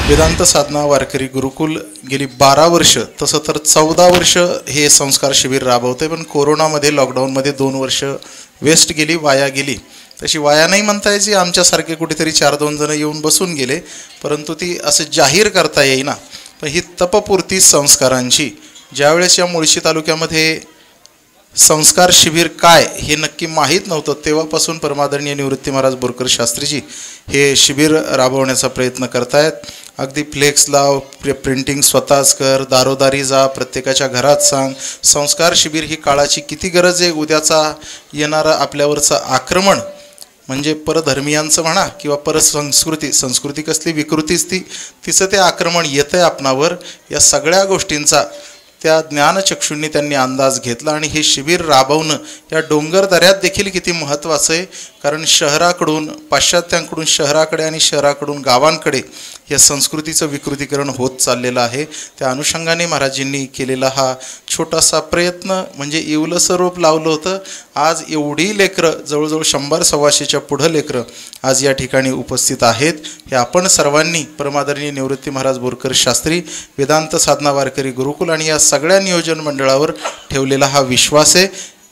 वेदांत साधना वारकरी गुरुकुल गेली 12 वर्ष, तसं तर 14 वर्ष हे संस्कार शिबिर राबवते, पण कोरोनामध्ये लॉकडाऊनमध्ये 2 वर्ष वेस्ट गेली, वाया गेली. तशी वाया नाही म्हणता यायची, आमच्यासारखे कुठेतरी 4-2 जण येऊन बसून गेले, परंतु ती असं जाहीर करता येईना. पण ही तपपूर्ती संस्कारांची ज्यावेळेस या मुळशी तालुक्यामध्ये संस्कार शिबिर काय हे नक्की माहीत नव्हतं, तेव्हापासून परमादरणीय निवृत्ती महाराज बोरकर शास्त्रीजी हे शिबिर राबवण्याचा प्रयत्न करतायत. अगदी फ्लेक्स लाव, प्रिंटिंग स्वतःच कर, दारोदारी जा, प्रत्येकाच्या घरात सांग. संस्कार शिबिर ही काळाची किती गरज आहे. उद्याचा येणारं आपल्यावरचं आक्रमण म्हणजे परधर्मियांचं म्हणा किंवा संस्कृती कसली विकृतीच तिचं ते आक्रमण येतं आहे आपणावर. या सगळ्या गोष्टींचा त्या ज्ञानचक्षूंनी त्यांनी अंदाज घेतला आणि हे शिबिर राबवणं या डोंगर दऱ्यात देखील किती महत्त्वाचं आहे. कारण शहराकडून पाश्चात्यांकडून शहराकडे आणि शहराकडून गावांकडे या संस्कृतीचं विकृतीकरण होत चाललेलं आहे. त्या अनुषंगाने महाराजींनी केलेला हा छोटासा प्रयत्न म्हणजे इवलंसं रोप लावलं होतं. आज एवढी लेकरं, जवळजवळ 100-125च्या पुढं लेकरं आज या ठिकाणी उपस्थित आहेत. हे आपण सर्वांनी परमादरणीय निवृत्ती महाराज बोरकर शास्त्री, वेदांत साधना वारकरी गुरुकुल आणि या सगळ्या नियोजन मंडळावर ठेवलेला हा विश्वास आहे.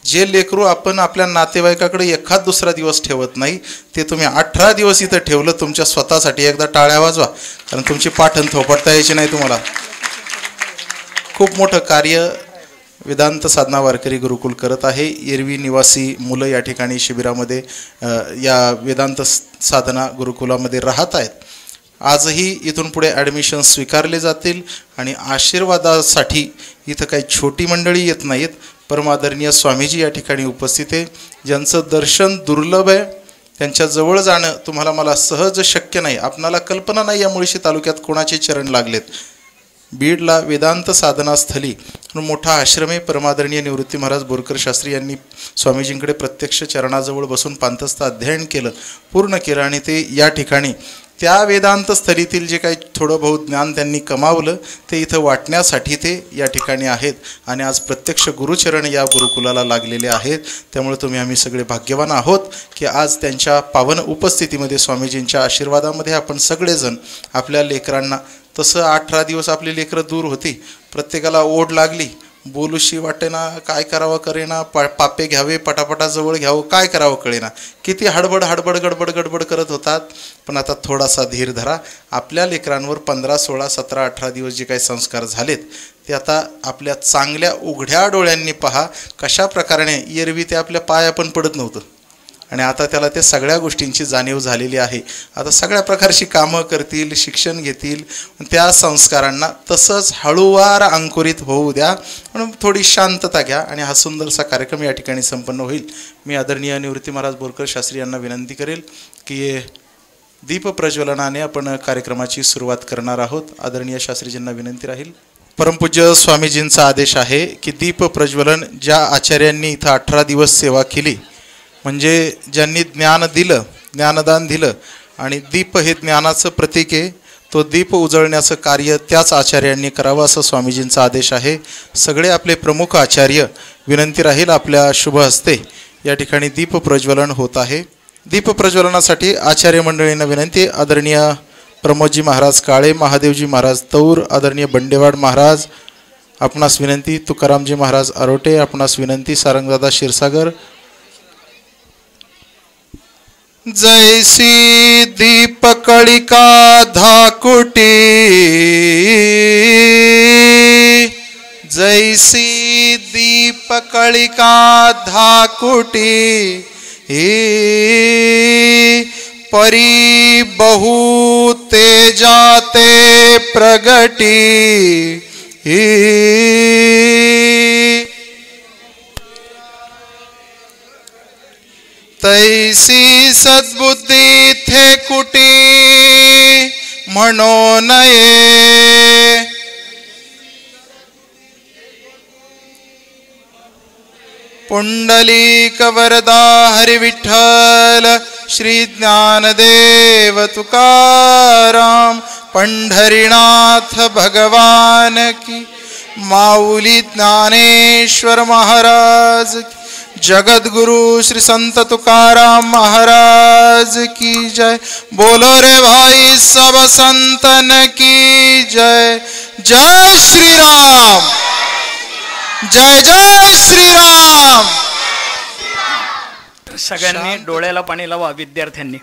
जे लेकरू आपण आपल्या नातेवाईकाकडे एखाद दुसरा दिवस ठेवत नाही, ते तुम्ही 18 दिवस इथं ठेवलं तुमच्या स्वतःसाठी. एकदा टाळ्या वाजवा, कारण तुमची पाठण थोपटता यायची नाही तुम्हाला. खूप मोठं कार्य वेदांत साधना वारकरी गुरुकुल करत आहे. एरवी निवासी मुलं या ठिकाणी शिबिरामध्ये या वेदांत साधना गुरुकुलामध्ये राहत आहेत. आजही इथून पुढे ॲडमिशन स्वीकारले जातील आणि आशीर्वादासाठी इथं काही छोटी मंडळी येत नाहीत. परमादरणीय स्वामीजी या ठिकाणी उपस्थित आहे, ज्यांचं दर्शन दुर्लभ आहे. त्यांच्याजवळ जाणं तुम्हाला मला सहज शक्य नाही. आपणाला कल्पना नाही या मुळशी तालुक्यात कोणाचे चरण लागलेत. बीडला वेदांत साधनास्थली मोठा आश्रम आहे. परमादरणीय निवृत्ती महाराज बोरकर शास्त्री यांनी स्वामीजींकडे प्रत्यक्ष चरणाजवळ बसून पांतस्थ अध्ययन केलं, पूर्ण केलं आणि ते या ठिकाणी त्या वेदांत स्थलीतील जे काही थोडं बहुत ज्ञान त्यांनी कमावलं ते इथं वाटण्यासाठी ते या ठिकाणी आहेत आणि आज प्रत्यक्ष गुरुचरण या गुरुकुलाला लागलेले आहेत. त्यामुळे तुम्ही आम्ही सगळे भाग्यवान आहोत की आज त्यांच्या पावन उपस्थितीमध्ये स्वामीजींच्या आशीर्वादामध्ये आपण सगळेजण आपल्या लेकरांना, तसं 18 दिवस आपली लेकरं दूर होती, प्रत्येकाला ओढ लागली, बोलूशी वाटेना, काय करावं करेना, पापे घ्यावे, पटापटा जवळ घ्यावं, काय करावं कळेना, किती हडबड गडबड करत होतात. पण आता थोडासा धीर धरा. आपल्या लेकरांवर 15, 16, 17, 18 दिवस जे काही संस्कार झालेत ते आता आपल्या चांगल्या उघड्या डोळ्यांनी पहा. कशा प्रकारे एरवी ते आपल्या पाया पण पडत नव्हतं आणि आता त्याला त्या सगळ्या गोष्टींची जाणीव झालेली आहे. आता सगळ्या प्रकारची कामं करतील, शिक्षण घेतील. त्या संस्कारांना तसंच हळूवार अंकुरित होऊ द्या, म्हणून थोडी शांतता घ्या आणि हा सुंदरसा कार्यक्रम या ठिकाणी संपन्न होईल. मी आदरणीय निवृत्ती महाराज बोरकर शास्त्री यांना विनंती करेल की दीप प्रज्वलनाने आपण कार्यक्रमाची सुरुवात करणार आहोत. आदरणीय शास्त्रीजींना विनंती राहील. परमपूज्य स्वामीजींचा आदेश आहे की दीप प्रज्वलन ज्या आचार्यांनी इथं 18 दिवस सेवा केली, म्हणजे ज्यांनी ज्ञान दिलं, ज्ञानदान दिलं आणि दीप हे ज्ञानाचं प्रतीक आहे, तो दीप उजळण्याचं कार्य त्याच आचार्यांनी करावं असं स्वामीजींचा आदेश आहे. सगळे आपले प्रमुख आचार्य, विनंती राहील आपल्या शुभ हस्ते या ठिकाणी दीप प्रज्वलन होत आहे. दीप प्रज्वलनासाठी आचार्य मंडळींना विनंती. आदरणीय प्रमोदजी महाराज काळे, महादेवजी महाराज तौर, आदरणीय बंडेवाड महाराज आपणास विनंती, तुकारामजी महाराज आरोटे आपणास विनंती, सारंगदादा क्षीरसागर. जैसी दीपकळिका धाकुटी, जैसी दीपकळिका धाकुटी, परी बहु तेजाते प्रगटी. तैसी सद्बुद्धी थे कुटी म्हणो नये, पुंडलिक वरदा हरि विठ्ठल श्री ज्ञानदेव तुकाराम पंढरीनाथ भगवान की, माऊली ज्ञानेश्वर महाराज की, जगद्गुरु श्री संत तुकाराम महाराज की जय। बोलो रे भाई सब संतन की जय। जय श्री राम, जय जय श्री राम। सगळ्यांनी डोळ्याला पाणी लावा विद्यार्थ्यांनी।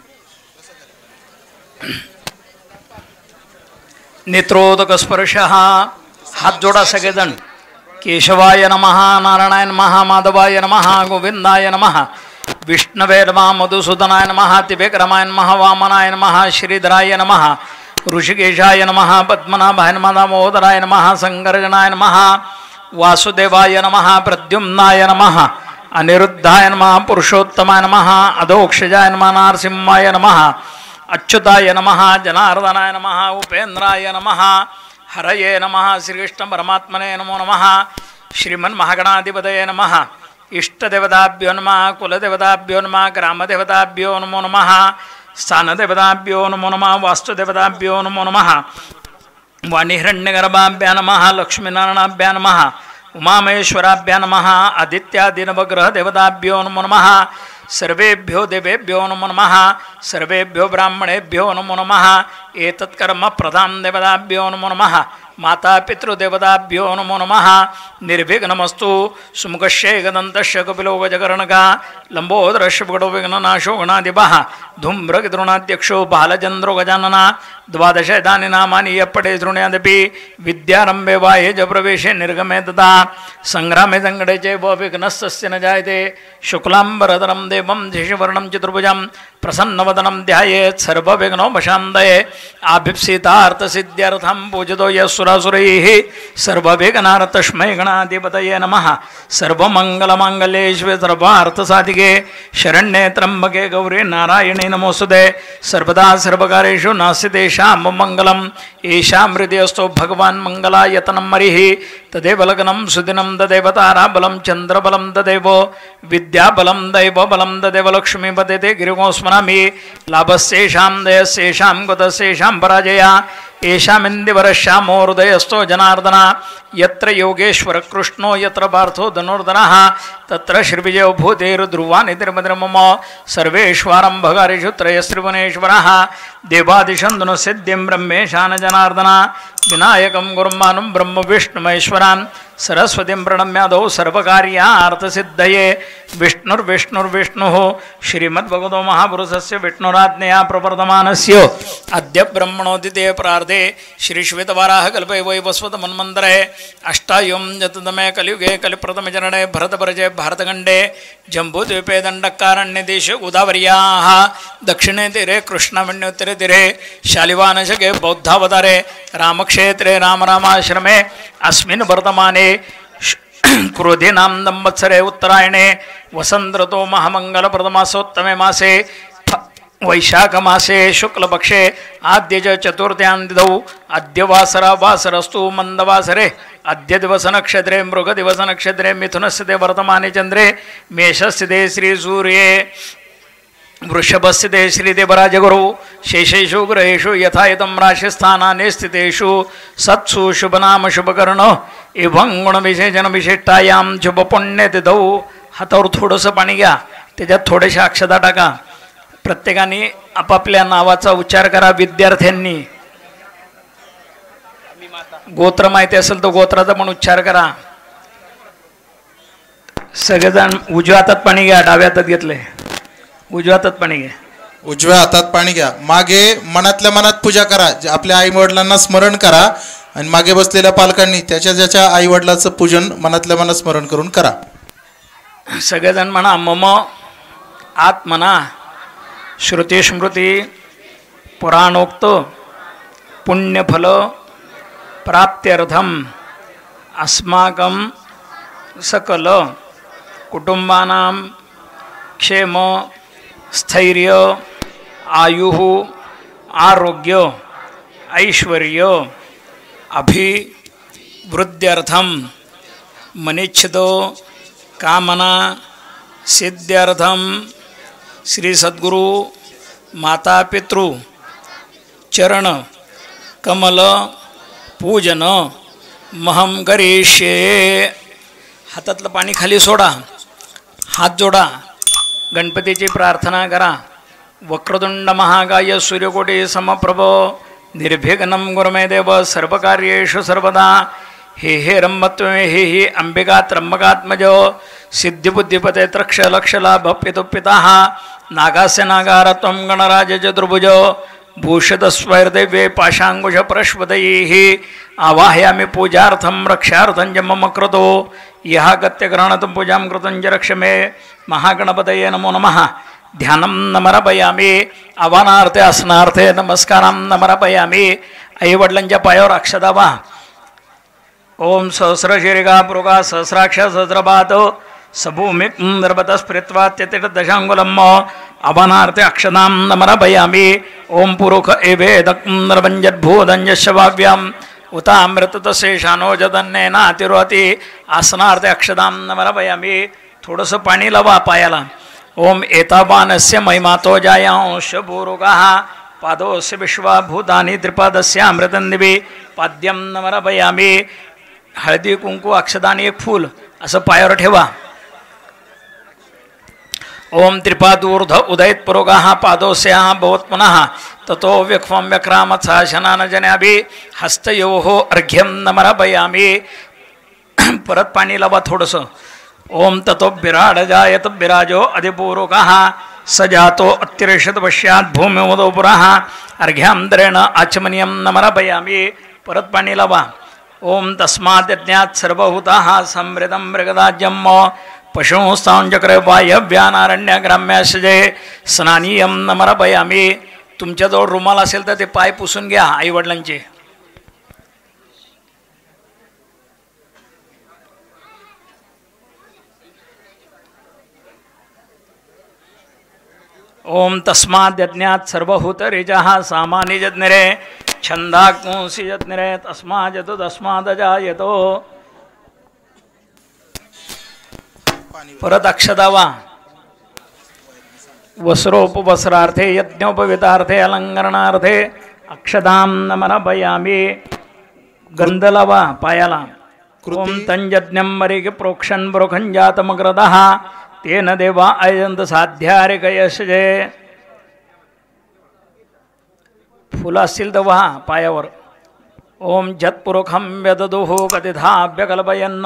नेत्रोदक स्पर्शः, हात जोडा सगळेजण। केशवाय नमः, नारायणाय नमः, माधवाय नमः, गोविंदाय नमः, विष्णवे नमः, मधुसूदनाय नमः, त्रिविक्रमाय नमः, वामनाय नमः, श्रीधराय नमः, ऋषिकेशाय नमः, पद्मनाभाय नमः, दामोदराय नमः, संकर्षणाय नमः, वासुदेवाय नमः, प्रद्युम्नाय नमः, अनिरुद्धाय नमः, पुरुषोत्तमाय नमः, अधोक्षजाय नमः, नारसिंहाय नमः, अच्युताय नमः, जनार्दनाय नमः, उपेन्द्राय नमः, हरये नमः, श्रीकृष्ण परमात्मने नमो नमः, श्रीमन्महागणाधिपतये नमः, इष्टदेवताभ्यो नमः, कुलदेवताभ्यो नमः, ग्रामदेवताभ्यो नमो नमः, स्थानदेवताभ्यो नमो नमः, वास्तुदेवताभ्यो नमो नमः, वाणीहिरण्यगर्भाभ्या नमः, लक्ष्मीनारायणाभ्या नमः, उमामहेश्वराभ्या नमः, आदित्यादिनवग्रहदेवताभ्यो नमो नमः, सर्वेभ्यो देवेभ्यो नमो नमः, सर्वेभ्यो ब्राह्मणेभ्यो नमो नमः, एतत्कर्म प्रधान देवताभ्यो नमो नमः, माता पितृदेवताभ्यो नमो नमः, निर्विघ्नमस्तु। सुमुखस्य एकदन्तस्य कपिलो गजकर्णकः, लम्बोदरस्य विकटो विघ्ननाशो गणाधिपः, धूम्रकेतुर्नाध्यक्षो बालचन्द्रो गजाननः, द्वादश एतानि नामानि यः पठेत् शृणुयादपि विद्यारम्भे वा ये च प्रवेशे निर्गमे तथा संग्रामे सङ्कटे चैव विघ्नस्तस्य न जायते। शुक्लाम्बरधरं देवं शशिवर्णं चतुर्भुजं प्रसन्नवदनं ध्यायेत् सर्वविघ्नोपशान्तये। आभिप्सितार्थसिद्ध्यर्थं पूजितो यः सुरासुरैः सर्वविघ्नार्थ तस्मै गणाधिपतये नमः। सर्वमङ्गलमाङ्गल्ये शिवे सर्वार्थसाधिके शरण्ये त्र्यम्बके गौरी नारायणे नमोस्तुते। सर्वदा सर्वकार्येषु नास्ति तेषां मङ्गलम्। येषां हृदयस्थो भगवान् मङ्गलायतनं मरिः तदेव लग्नं सुदिनं तदेव ताराबलं चन्द्रबलं तदेव विद्याबलं दैवबलं तदेव लक्ष्मीपते ते गिरिगो स्मरामि। लाभस्येषां दयस्येषां कुतस्येषां पराजया येषामिन्दिवरश्यामो हृदयस्थो जनार्दन। यत्र योगेश्वर कृष्णो यत्र पार्थो धनुर्धनः तत्र श्रीविजयो भूतेर्ध्रुवानि तिरुमतिर्मम। सर्वेश्वरम्भगारेषु त्रयस्त्रिभुवनेश्वरः देवादिशन्दुनो सिद्धिं ब्रह्मेशान जनार्दन। विनायकं गुरुमानं ब्रह्म विष्णुमहेश्वरान् सरस्वतीं प्रणम्यादौ सर्वकार्यार्थसिद्धये। विष्णुर्विष्णुर्विष्णुः श्रीमद्भगवतो महापुरुषस्य विष्णुराज्ञया प्रवर्तमानस्य अद्य ब्रह्मणोदिते प्रार्थे श्रीश्वेतवाराहकल्पे वैवस्वतमन्वन्तरे अष्टायुं कलियुगे कलिप्रथमे चरणे भरतवर्षे भारतखण्डे जम्बूद्वीपे दण्डकारण्यदेशे गोदावर्याः दक्षिणे तीरे कृष्णवेण्योत्तरे तीरे शालिवानशके बौद्धावतारे रामक्षेत्रे रामरामाश्रमे अस्मिन् वर्तमाने क्रोधीनां संवत्सरे उत्तरायणे वसन्तऋतो महामङ्गलप्रथमासोत्तमे मासे वैशाखमासे शुक्लपक्षे आद्य च चतुर्थ्यां तिथौ अद्य वासरस्तु मन्दवासरे अद्य दिवसनक्षत्रे मृगदिवसनक्षत्रे मिथुनस्थिते वर्तमाने चन्द्रे मेषस्थिते श्रीसूर्ये वृषभस्थिते श्रीदेवराजगुरु शेषेषु ग्रहेषु यथायतं राशिस्थानानि स्थितेषु सत्सु शुभनाम शुभकर्ण एवं गुणविशेषणविशिष्टायां शुभपुण्यतिथौ। हातावर थोडंसं पाणी घ्या, त्याच्यात थोड्याशा अक्षता टाका। प्रत्येकाने आपापल्या नावाचा उच्चार करा। विद्यार्थ्यांनी गोत्र माहिती असेल तर गोत्राचा पण उच्चार करा। सगळेजण उजव्या हातात पाणी घ्या, डाव्या हातात घेतले। उजव्या हातात पाणी घ्या, उजव्या हातात पाणी घ्या। मागे मनातल्या मनात पूजा करा। आपल्या आई वडिलांना स्मरण करा आणि मागे बसलेल्या पालकांनी त्याच्या ज्याच्या आई वडिलांचं पूजन मनातल्या मनात स्मरण करून करा। सगळेजण म्हणा मम आत्मना श्रुती स्मृती पुराणोक्त पुण्यफल प्राप्त्यर्थम अस्माकं सकल कुटुंबानां क्षेम स्थैर्य आयुः आरोग्य ऐश्वर्य अभिवृद्ध्यर्थम मनिच्छितो कामना सिद्ध्यर्थम श्री सद्गुरु माता पितृ चरण कमल पूजन महम करिष्ये। हातातलं पाणी खाली सोडा, हात जोडा, गणपतीची प्रार्थना करा. वक्रतुंड महाकाय सूर्यकोटी समप्रभ निर्विघ्नं गुरुमे देव सर्वकार्येषु सर्वदा. हे रम्मत्वमे हे अंबिका त्र्यंबकात्मज सिद्धिबुद्धिपते त्रक्ष लक्षलाभप्यतुपितः नागास्य नागारत्वं गणराज चतुर्भुज भूषदस्वैर्देव्ये पाशाङ्कुशप्रश्वतैः आवाहयामि पूजार्थं रक्षार्थं च मम कृतो यः गत्यग्रहणतं पूजां कृतं च रक्ष मे. महागणपतये नमो नमः. ध्यानं नमरपयामी. आवाहनार्थे आसनार्थे नमस्कारां नमरपयामी. आईवडिलांच्या पायावर अक्षता वा. ओम सहस्रशिरिका पुरुका सहस्राक्ष सहस्रपात सभूमि निर्भतस्फृत्वा त्यतिर्दशाङ्गुलम् अवनार्थे अक्षतां नमरपयामी. ओम पुरुख एवेदं निर्भञ्जद्भूदञ्जस्वाव्याम् उतामृतशेषानो जदन्नेनातिरोति आसनार्थे अक्षतां नमरपयामी. थोडंसं पाणी लावा पायाला. ओम एतावानस्य महिमातो जायांश पुरुकः पादोस्य विश्वभूतानि त्रिपादस्य अमृतन्दिवी पाद्यं नमरपयामी. हळदी कुंकू अक्षदान एक फूल असं पायावर ठेवा. ओम त्रिपादूर्ध उदयत पुरोगाः पादोस्याः भवत्मनः ततो व्यक्वं व्यक्रामत्सः शनानजनाभि हस्तयोः अर्घ्यं नमरपयामी. परत पाणी लावा थोडंसं. ओम ततो विराड जायत विराजो अधिपूर्वकः सजातो अतिरक्षत पश्चात भूमिमोदो पुरः अर्घ्यान्तरेण आचमनीयं नमरपयामी. परत पाणी लावा. ओम तस्मात् यज्ञात् सर्वभूताः समृद्धं मृगदाज्यं पशुंस्तांचक्रे वायव्यानारण्यग्राम्याशजे स्नानीयं नमरपयामी. तुमच्याजवळ रुमाल असेल तर ते पाय पुसून घ्या आईवडिलांचे. ओम तस्मात् यज्ञात् सर्वभूतरिजः सामान्य यज्ञरे छंदाकुंसी यज्ञरे तस्माजतो तस्मादजायतो. परत अक्षदावा. वस्त्रोपवस्त्रार्थे यज्ञोपवितार्थे अलंकरणार्थे अक्षदां नमरपयामी. गंध लावा पायाला. ओम तंजज्ञं मरिग प्रोक्षन् ब्रोखन् जातमग्रदः तेन देवा अयंत साध्यारिकयशजे. फुलं असतील तर वहा पायावर. ओम जत्पुरुखं व्यददुः कथिधाभ्यकल्पयन्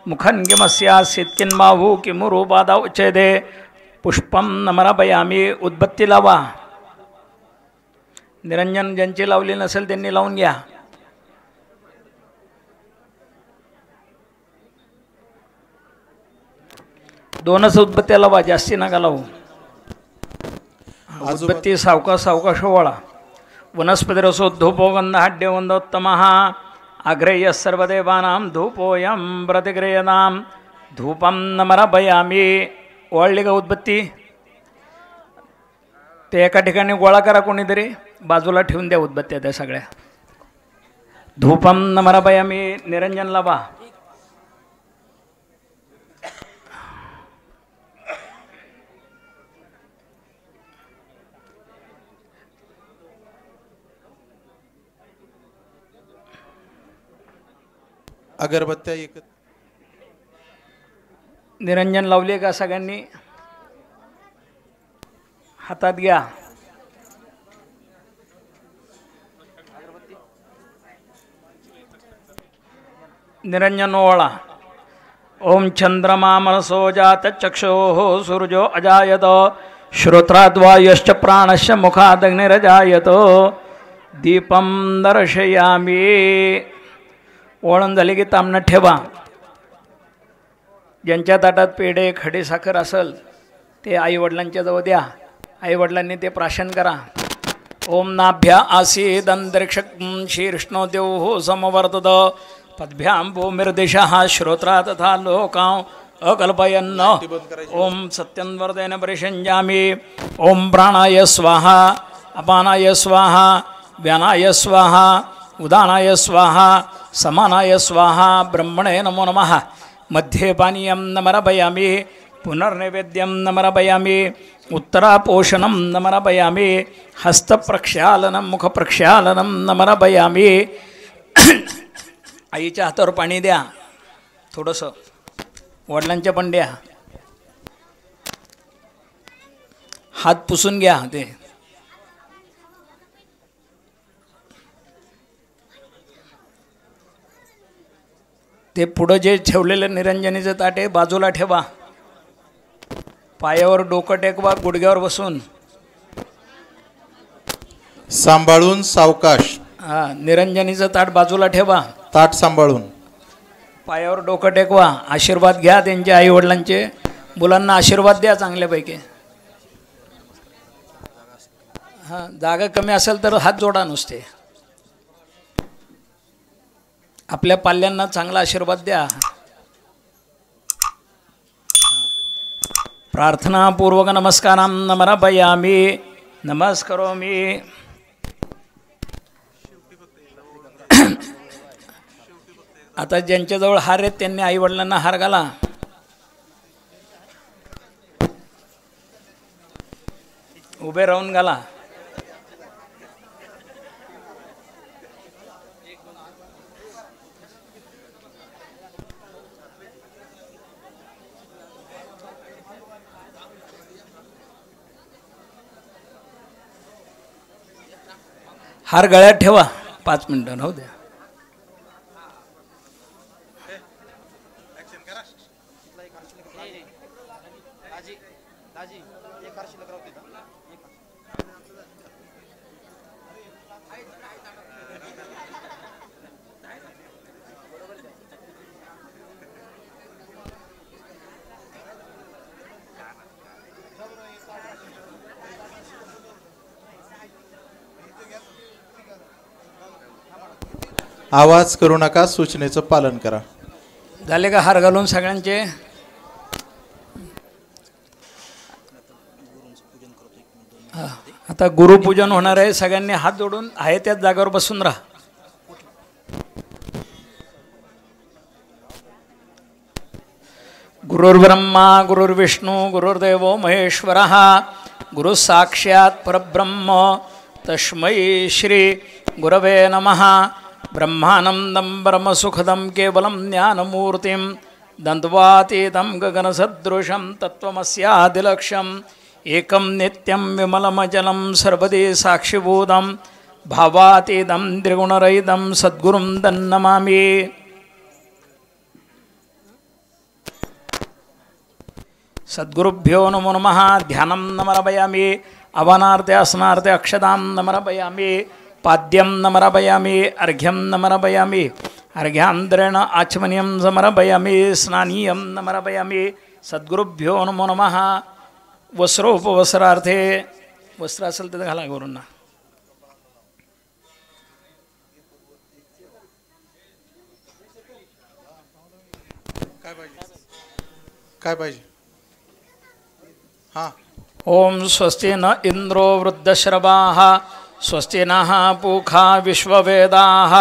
मुखं किमस्यासीत् किन्माहु किमुरूपादा उच्यते. पुष्पं नमरपयामी. उद्बत्ती लावा. निरंजन ज्यांची लावली नसेल त्यांनी लावून घ्या. दोनच उद्बत्त्या लावा, जास्ती नका लावू. उद्बत्ती सावकाश सावकाश वळा. वनस्पतिरसो धूपो गंधहाढ्यवंदोत्तमः अग्रेयः सर्वदेवानां धूपोऽयं प्रतिगृह्यतां. धूपं नमरपयामी. ओळली का उद्बत्ती? ते एका ठिकाणी गोळा करा कोणीतरी, बाजूला ठेवून द्या उद्बत्त्या त्या सगळ्या. धूपं नमरपयामी. निरंजन लावा. अगरबत्त्या एकत्र. निरंजन लावले का सगळ्यांनी? हातात घ्या. निरंजन ओळा. ओम चंद्रमा मनसो जात चक्षुः सूर्यो अजायत श्रोत्राद्वायुश्च प्राणश्च मुखादग्निरजायत. दीपं दर्शयामी. ओळण झाली की तामणं ठेवा. ज्यांच्या ताटात पेढे खडी साखर असेल ते आईवडिलांच्या जवळ द्या. आईवडिलांनी ते प्राशन करा. ओम नाभ्या आसीदंतरिक्षं शीर्ष्णो देवो समवर्तत पद्भ्यां भूमिर्दिशः श्रोत्रा तथा लोकां अकल्पयन्. ओम सत्यंवर्धेन परिषञ्जामि. ओम प्राणाय स्वाहा अपानाय स्वाहा व्यानाय स्वाहा उदानाय स्वाहा समानाय स्वाहा. ब्रह्मणे नमो नमः. मध्ये पानीयं नमरपयामी. पुनर्नैवेद्यं नमरपयामी. उत्तरापोषणं नमरपयामी. हस्तप्रक्षालनं मुखप्रक्षालनं नमरपयामी. आईच्या हातावर पाणी द्या थोडंसं. वडिलांच्या पण द्या. हात पुसून घ्या. ते पुढं जे ठेवलेलं निरंजनीचं ताट आहे बाजूला ठेवा. पायावर डोकं टेकवा, गुडघ्यावर बसून. सांभाळून सावकाश. हा, निरंजनीचं ताट बाजूला ठेवा. ताट सांभाळून. पायावर डोकं टेकवा. आशीर्वाद घ्या त्यांच्या आई वडिलांचे. मुलांना आशीर्वाद द्या चांगल्यापैकी. हां, जागा कमी असेल तर हात जोडा नुसते. आपल्या पाल्यांना चांगला आशीर्वाद द्या. प्रार्थनापूर्वक नमस्कारां नमस्कारयामि. नमस्करोमि. आता ज्यांच्याजवळ हार आहेत त्यांनी आई वडिलांना हार घाला. उभे राहून घाला. हार गळ्यात ठेवा. 5 मिनिटं राहू द्या. आवाज करू नका. सूचनेचं पालन करा. झाले का हार घालून सगळ्यांचे? आता गुरुपूजन होणार आहे. सगळ्यांनी हात जोडून आहे त्याच जागेवर बसून राहा. गुरुर्ब्रह्मा गुरुर्विष्णू गुरुर्देवो महेश्वरः गुरु साक्षात् परब्रह्म तस्मै श्री गुरवे नमः. ब्रह्मानंदं परमसुखदं केवलं ज्ञानमूर्तिं द्वन्द्वातीतं गगनसदृशं तत्त्वमस्यादिलक्ष्यम् एकं नित्यं विमलमजलं सर्वदि साक्षिभूतं भावातीतं त्रिगुणरहितं सद्गुरुं तन्नमामि. सद्गुरुभ्यो नमो नमः. ध्यानं नमरपयामि. अवनार्थे असनार्थे अक्षतां नमरपयामि. पाद्यं नमरपयामि. अर्घ्यं नमरपयामि. अर्घ्यान्तरेण आचमनीयं समर्पयामि. स्नानीयं नमरपयामि. सद्गुरुभ्यो नमो नमः. वस्त्रोपवस्त्रार्थे वस्त्र असेल तर घाला गुरूंना. काय पाहिजे? हां. ओम स्वस्ति न इंद्रो वृद्धश्रवाः स्वस्ति नः पूषा विश्ववेदाः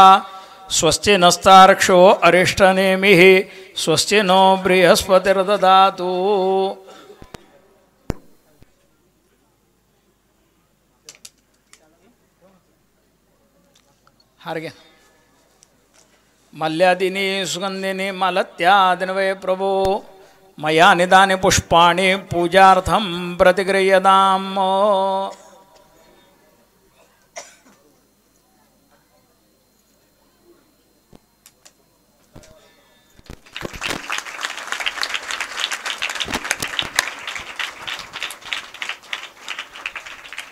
स्वस्ति नस्तार्क्ष्यो अरिष्टनेमिः स्वस्ति नो बृहस्पतिर्ददातु. हार घ्या. मल्यादिनी सुगंधिनी मालत्यादिनवे प्रभो मया निदानि पुष्पाणि पूजार्थं प्रतिगृह्यताम्.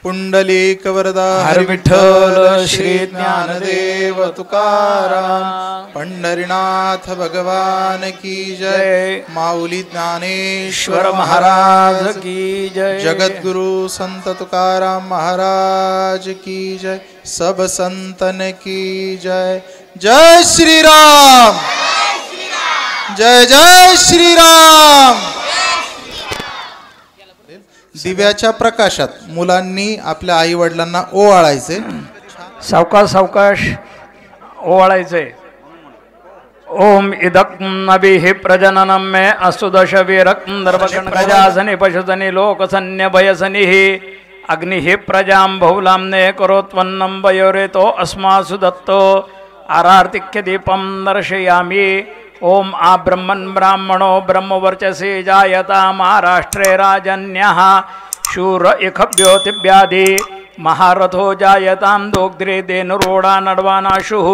पुंडलिक वरदा हरि विठ्ठल श्री ज्ञानदेव तुकाराम. पंढरीनाथ भगवान की जय. माऊली ज्ञानेश्वर महाराज की जय. जगद्गुरु संत तुकाराम महाराज की जय. सब संतन की जय. जय श्री राम. जय जय श्री राम. दिव्याच्या प्रकाशात मुलांनी आपल्या आई वडिलांना ओवाळायचे. सावकाश सावकाश ओवाळायचे. ओम इदक् अभिः प्रजननं मे अस्तु दशवीरक् दर्भगण प्रजासनि पशुसनि लोकसन्य भयसनिः अग्निः प्रजां बहुलाम्ने करोत्वन्नं वयोरेतो अस्मासु दत्तो आरार्तिक्य दीपं दर्शयामि. ओम आ ब्रह्मन् ब्राह्मणो ब्रह्मवर्चसे जायता महाराष्ट्रे राजन्यः शूर इखभ्योतिव्याधि महारथो जायतां दोग्ध्रे देनुरोडा नड्वानाशुः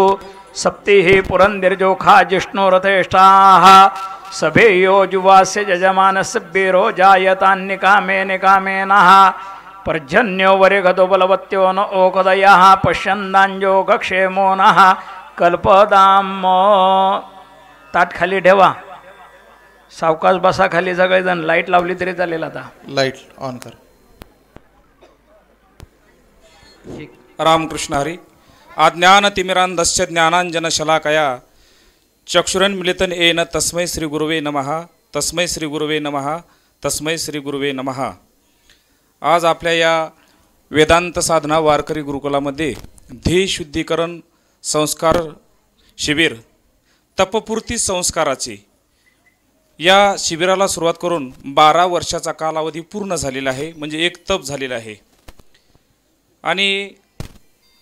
सप्तिः पुरंदिर्जोखा जिष्णुरथेष्टाः सभेयो जुवास्य यजमानस्य वीरो जायतान्निकामे निकामेनः पर्जन्यो वरिगतो बलवत्यो न ओकदयः पश्यन्दांजो कक्षेमो नः कल्पदाम ताट खाली ठेवा सावकाश बसा खाली सगळेजण लाईट लावली तरी चालेल आता लाईट ऑन कर रामकृष्ण हरी अज्ञानतिमिरान्धस्य ज्ञानाञ्जनशलाकया चक्षुरन्मिलितं येन तस्मै श्री गुरुवे नमः तस्मै श्री गुरुवे नमः तस्मै श्री गुरुवे नमः। आज आपल्या या वेदांत साधना वारकरी गुरुकुलामध्ये ध्येय शुद्धीकरण संस्कार शिबिर तपपूर्ती संस्काराचे या शिबिराला सुरुवात करून 12 वर्षाचा कालावधी पूर्ण झालेला आहे, म्हणजे एक तप झालेला आहे। आणि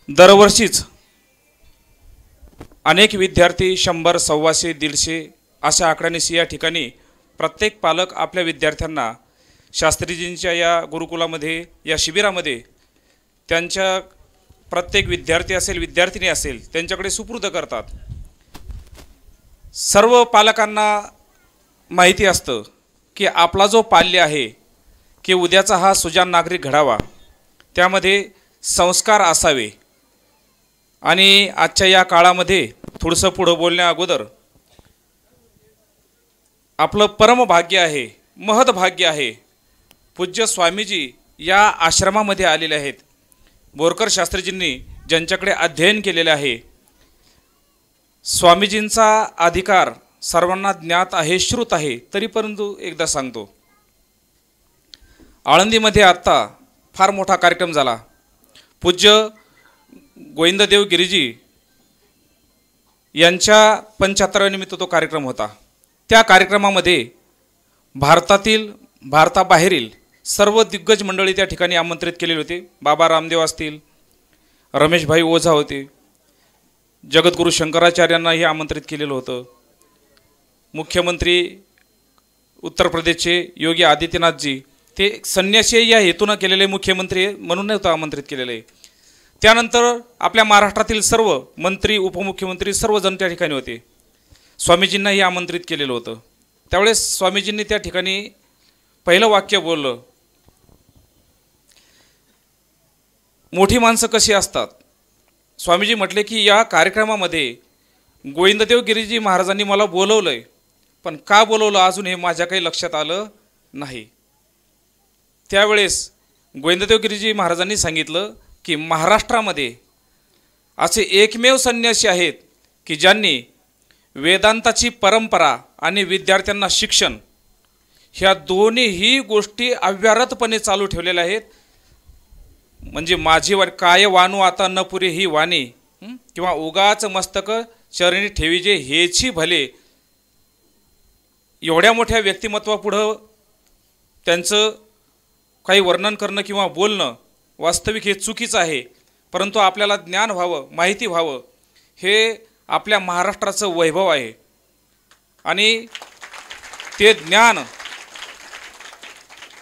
दरवर्षीच अनेक विद्यार्थी 100, 125, 150 अशा आकड्याने या ठिकाणी प्रत्येक पालक आपल्या विद्यार्थ्यांना शास्त्रीजींच्या या गुरुकुलामध्ये या शिबिरामध्ये त्यांच्या प्रत्येक विद्यार्थी असेल विद्यार्थिनी असेल त्यांच्याकडे सुपूर्द करतात। सर्व पालकांना माहिती असतं की आपला जो पाल्य आहे की उद्याचा हा सुजाण नागरिक घडावा, त्यामध्ये संस्कार असावे। आणि आजच्या या काळामध्ये थोडंसं पुढं बोलण्या अगोदर आपलं परमभाग्य आहे, महत्भाग्य आहे, पूज्य स्वामीजी या आश्रमामध्ये आलेले आहेत। बोरकर शास्त्रीजींनी ज्यांच्याकडे अध्ययन केलेले आहे, स्वामीजींचा अधिकार सर्वांना ज्ञात आहे, श्रुत आहे, तरी परंतु एकदा सांगतो, आळंदीमध्ये आत्ता फार मोठा कार्यक्रम झाला। पूज्य गोविंददेव गिरीजी यांच्या 75व्या निमित्त तो कार्यक्रम होता। त्या कार्यक्रमामध्ये भारतातील भारताबाहेरील सर्व दिग्गज मंडळी त्या ठिकाणी आमंत्रित केलेले होते। बाबा रामदेव असतील, रमेशभाई ओझा होते, जगद्गुरू शंकराचार्यांनाही आमंत्रित केलेलं होतं। मुख्यमंत्री उत्तर प्रदेशचे योगी आदित्यनाथजी ते संन्यासी या हेतून केलेले मुख्यमंत्री म्हणून नव्हतं आमंत्रित केलेले। त्यानंतर आपल्या महाराष्ट्रातील सर्व मंत्री उपमुख्यमंत्री सर्वजण त्या ठिकाणी होते। स्वामीजींनाही आमंत्रित केलेलं होतं। त्यावेळेस स्वामीजींनी त्या ठिकाणी पहिलं वाक्य बोललं, मोठी माणसं कशी असतात। स्वामीजी म्हटले की या कार्यक्रमामध्ये गोविंददेव गिरीजी महाराजांनी मला बोलवलंय, पण का बोलवलं अजून हे माझ्या काही लक्षात आलं नाही। त्यावेळेस गोविंददेव गिरीजी महाराजांनी सांगितलं की महाराष्ट्रामध्ये असे एकमेव संन्यासी आहेत की ज्यांनी वेदांताची परंपरा आणि विद्यार्थ्यांना शिक्षण ह्या दोन्हीही गोष्टी अव्याहतपणे चालू ठेवलेल्या आहेत। म्हणजे माझी काय वानू आता न पुरे ही वाणी किंवा उगाच मस्तक चरणी ठेवीजे हेची भले, एवढ्या मोठ्या व्यक्तिमत्वापुढं त्यांचं काही वर्णन करणं किंवा बोलणं वास्तविक हे चुकीचं आहे। परंतु आपल्याला ज्ञान व्हावं, माहिती व्हावं, हे आपल्या महाराष्ट्राचं वैभव आहे। आणि ते ज्ञान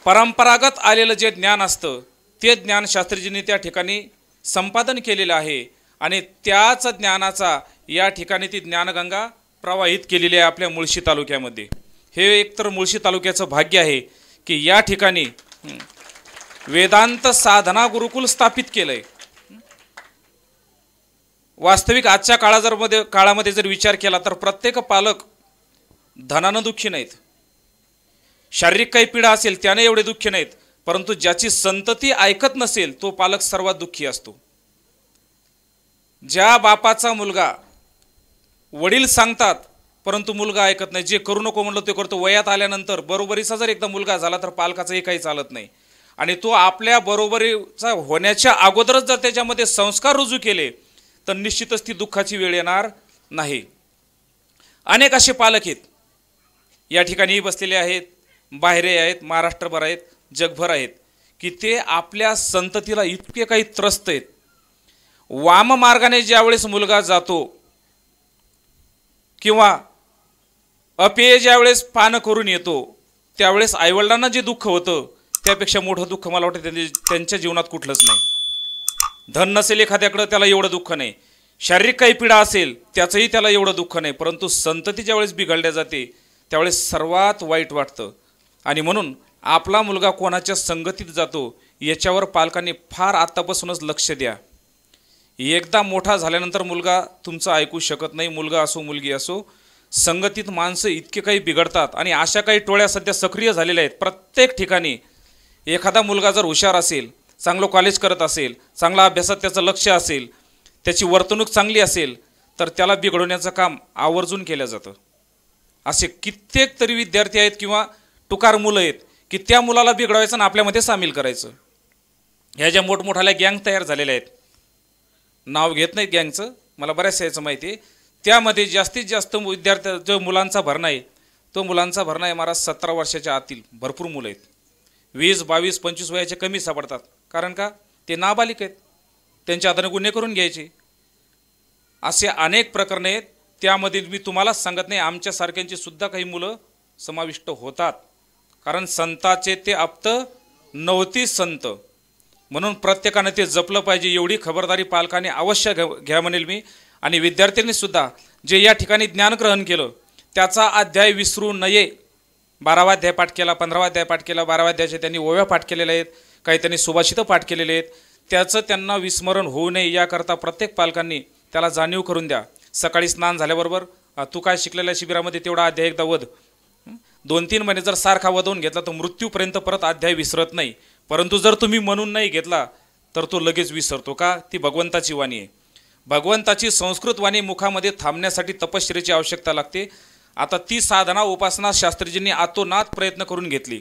परंपरागत आलेलं जे ज्ञान असतं ते ज्ञान शास्त्रीजींनी त्या ठिकाणी संपादन केलेलं आहे। आणि त्याच ज्ञानाचा या ठिकाणी ती ज्ञानगंगा प्रवाहित केलेली आहे आपल्या मुळशी तालुक्यामध्ये। हे एकतर मुळशी तालुक्याचं भाग्य आहे की या ठिकाणी वेदांत साधना गुरुकुल स्थापित केलंय। वास्तविक आजच्या काळामध्ये जर विचार केला तर प्रत्येक पालक धनानं दुःखी नाहीत, शारीरिक काही पीडा असेल त्याने एवढे दुःखी नाहीत, परंतु ज्याची संतती ऐकत नसेल तो पालक सर्वात दुःखी असतो। ज्या बापाचा मुलगा वडील सांगतात परंतु मुलगा ऐकत नाही, जे करू नको म्हणलं ते करतो, वयात आल्यानंतर बरोबरीचा जर एकदा मुलगा झाला तर पालकाचंही काही चालत नाही। आणि तो आपल्या बरोबरीचा होण्याच्या अगोदरच जर त्याच्यामध्ये संस्कार रुजू केले तर निश्चितच ती दुःखाची वेळ येणार नाही। अनेक असे पालक आहेत या ठिकाणी बसलेले आहेत, बाहेरही आहेत, महाराष्ट्रभर आहेत, जगभर आहेत की ते आपल्या संततीला इतके काही त्रस्त आहेत। वाम मार्गाने ज्यावेळेस मुलगा जातो किंवा अपेय ज्यावेळेस पान करून येतो त्यावेळेस आईवडिलांना जे दुःख होतं त्यापेक्षा मोठं दुःख मला वाटतं त्यांच्या जीवनात कुठलंच नाही. धन नसेल एखाद्याकडं त्याला एवढं दुःख नाही, शारीरिक काही पीडा असेल त्याचंही त्याला एवढं दुःख नाही, परंतु संतती ज्यावेळेस बिघडल्या जाते त्यावेळेस सर्वात वाईट वाटतं. आणि म्हणून आपला मुलगा कोणाच्या संगतीत जातो याच्यावर पालकांनी फार आत्तापासूनच लक्ष द्या. एकदा मोठा झाल्यानंतर मुलगा तुमचं ऐकू शकत नाही, मुलगा असो मुलगी असो. संगतीत माणसं इतके काही बिघडतात आणि अशा काही टोळ्या सध्या सक्रिय झालेल्या आहेत प्रत्येक ठिकाणी. एखादा मुलगा जर हुशार असेल, चांगलं कॉलेज करत असेल, चांगला अभ्यासात त्याचं लक्ष असेल, त्याची वर्तणूक चांगली असेल, तर त्याला बिघडवण्याचं काम आवर्जून केलं जातं. असे कित्येक तरी विद्यार्थी आहेत किंवा टुकार मुलं आहेत की त्या मुलाला बिघडवायचं आणि आपल्यामध्ये सामील करायचं. ह्या ज्या मोठमोठ्या गँग तयार झालेल्या आहेत, नाव घेत नाहीत गँगचं, मला बऱ्याच यायचं माहिती आहे, त्यामध्ये जास्तीत जास्त विद्यार्थी जो मुलांचा भरणा आहे तो मुलांचा भरणा आहे महाराज 17 वर्षाच्या आतील भरपूर मुलं आहेत. 20, 22, 25 वयाचे कमी सापडतात. कारण का? ते नाबालिक आहेत, त्यांच्या हाताने गुन्हे करून घ्यायचे. असे अनेक प्रकरणे आहेत. त्यामध्ये मी तुम्हालाच सांगत नाही, आमच्यासारख्यांची सुद्धा काही मुलं समाविष्ट होतात. कारण संताचे ते आप्त नव्हती संत, म्हणून प्रत्येकाने ते जपलं पाहिजे. एवढी खबरदारी पालकांनी अवश्य घ्या म्हणेल मी. आणि विद्यार्थ्यांनी सुद्धा जे या ठिकाणी ज्ञानग्रहण केलं त्याचा अध्याय विसरू नये. 12वा अध्याय पाठ केला, 15वा अध्याय पाठ केला, 12व्या अध्यायाचे त्यांनी ओव्या पाठ केलेल्या आहेत, काही त्यांनी सुभाषितं पाठ केलेले आहेत. त्याचं त्यांना विस्मरण होऊ नये याकरता प्रत्येक पालकांनी त्याला जाणीव करून द्या. सकाळी स्नान झाल्याबरोबर तू काय शिकलेल्या शिबिरामध्ये तेवढा अध्याय एकदा वध. 2-3 महिने जर सारखा वधवून घेतला तर मृत्यूपर्यंत परत अध्याय विसरत नाही. परंतु जर तुम्ही म्हणून नाही घेतला तर तो लगेच विसरतो. का? ती भगवंताची वाणी आहे. भगवंताची संस्कृत वाणी मुखामध्ये थांबण्यासाठी तपश्चर्येची आवश्यकता लागते. आता ती साधना उपासना शास्त्रीजींनी आतोनात प्रयत्न करून घेतली.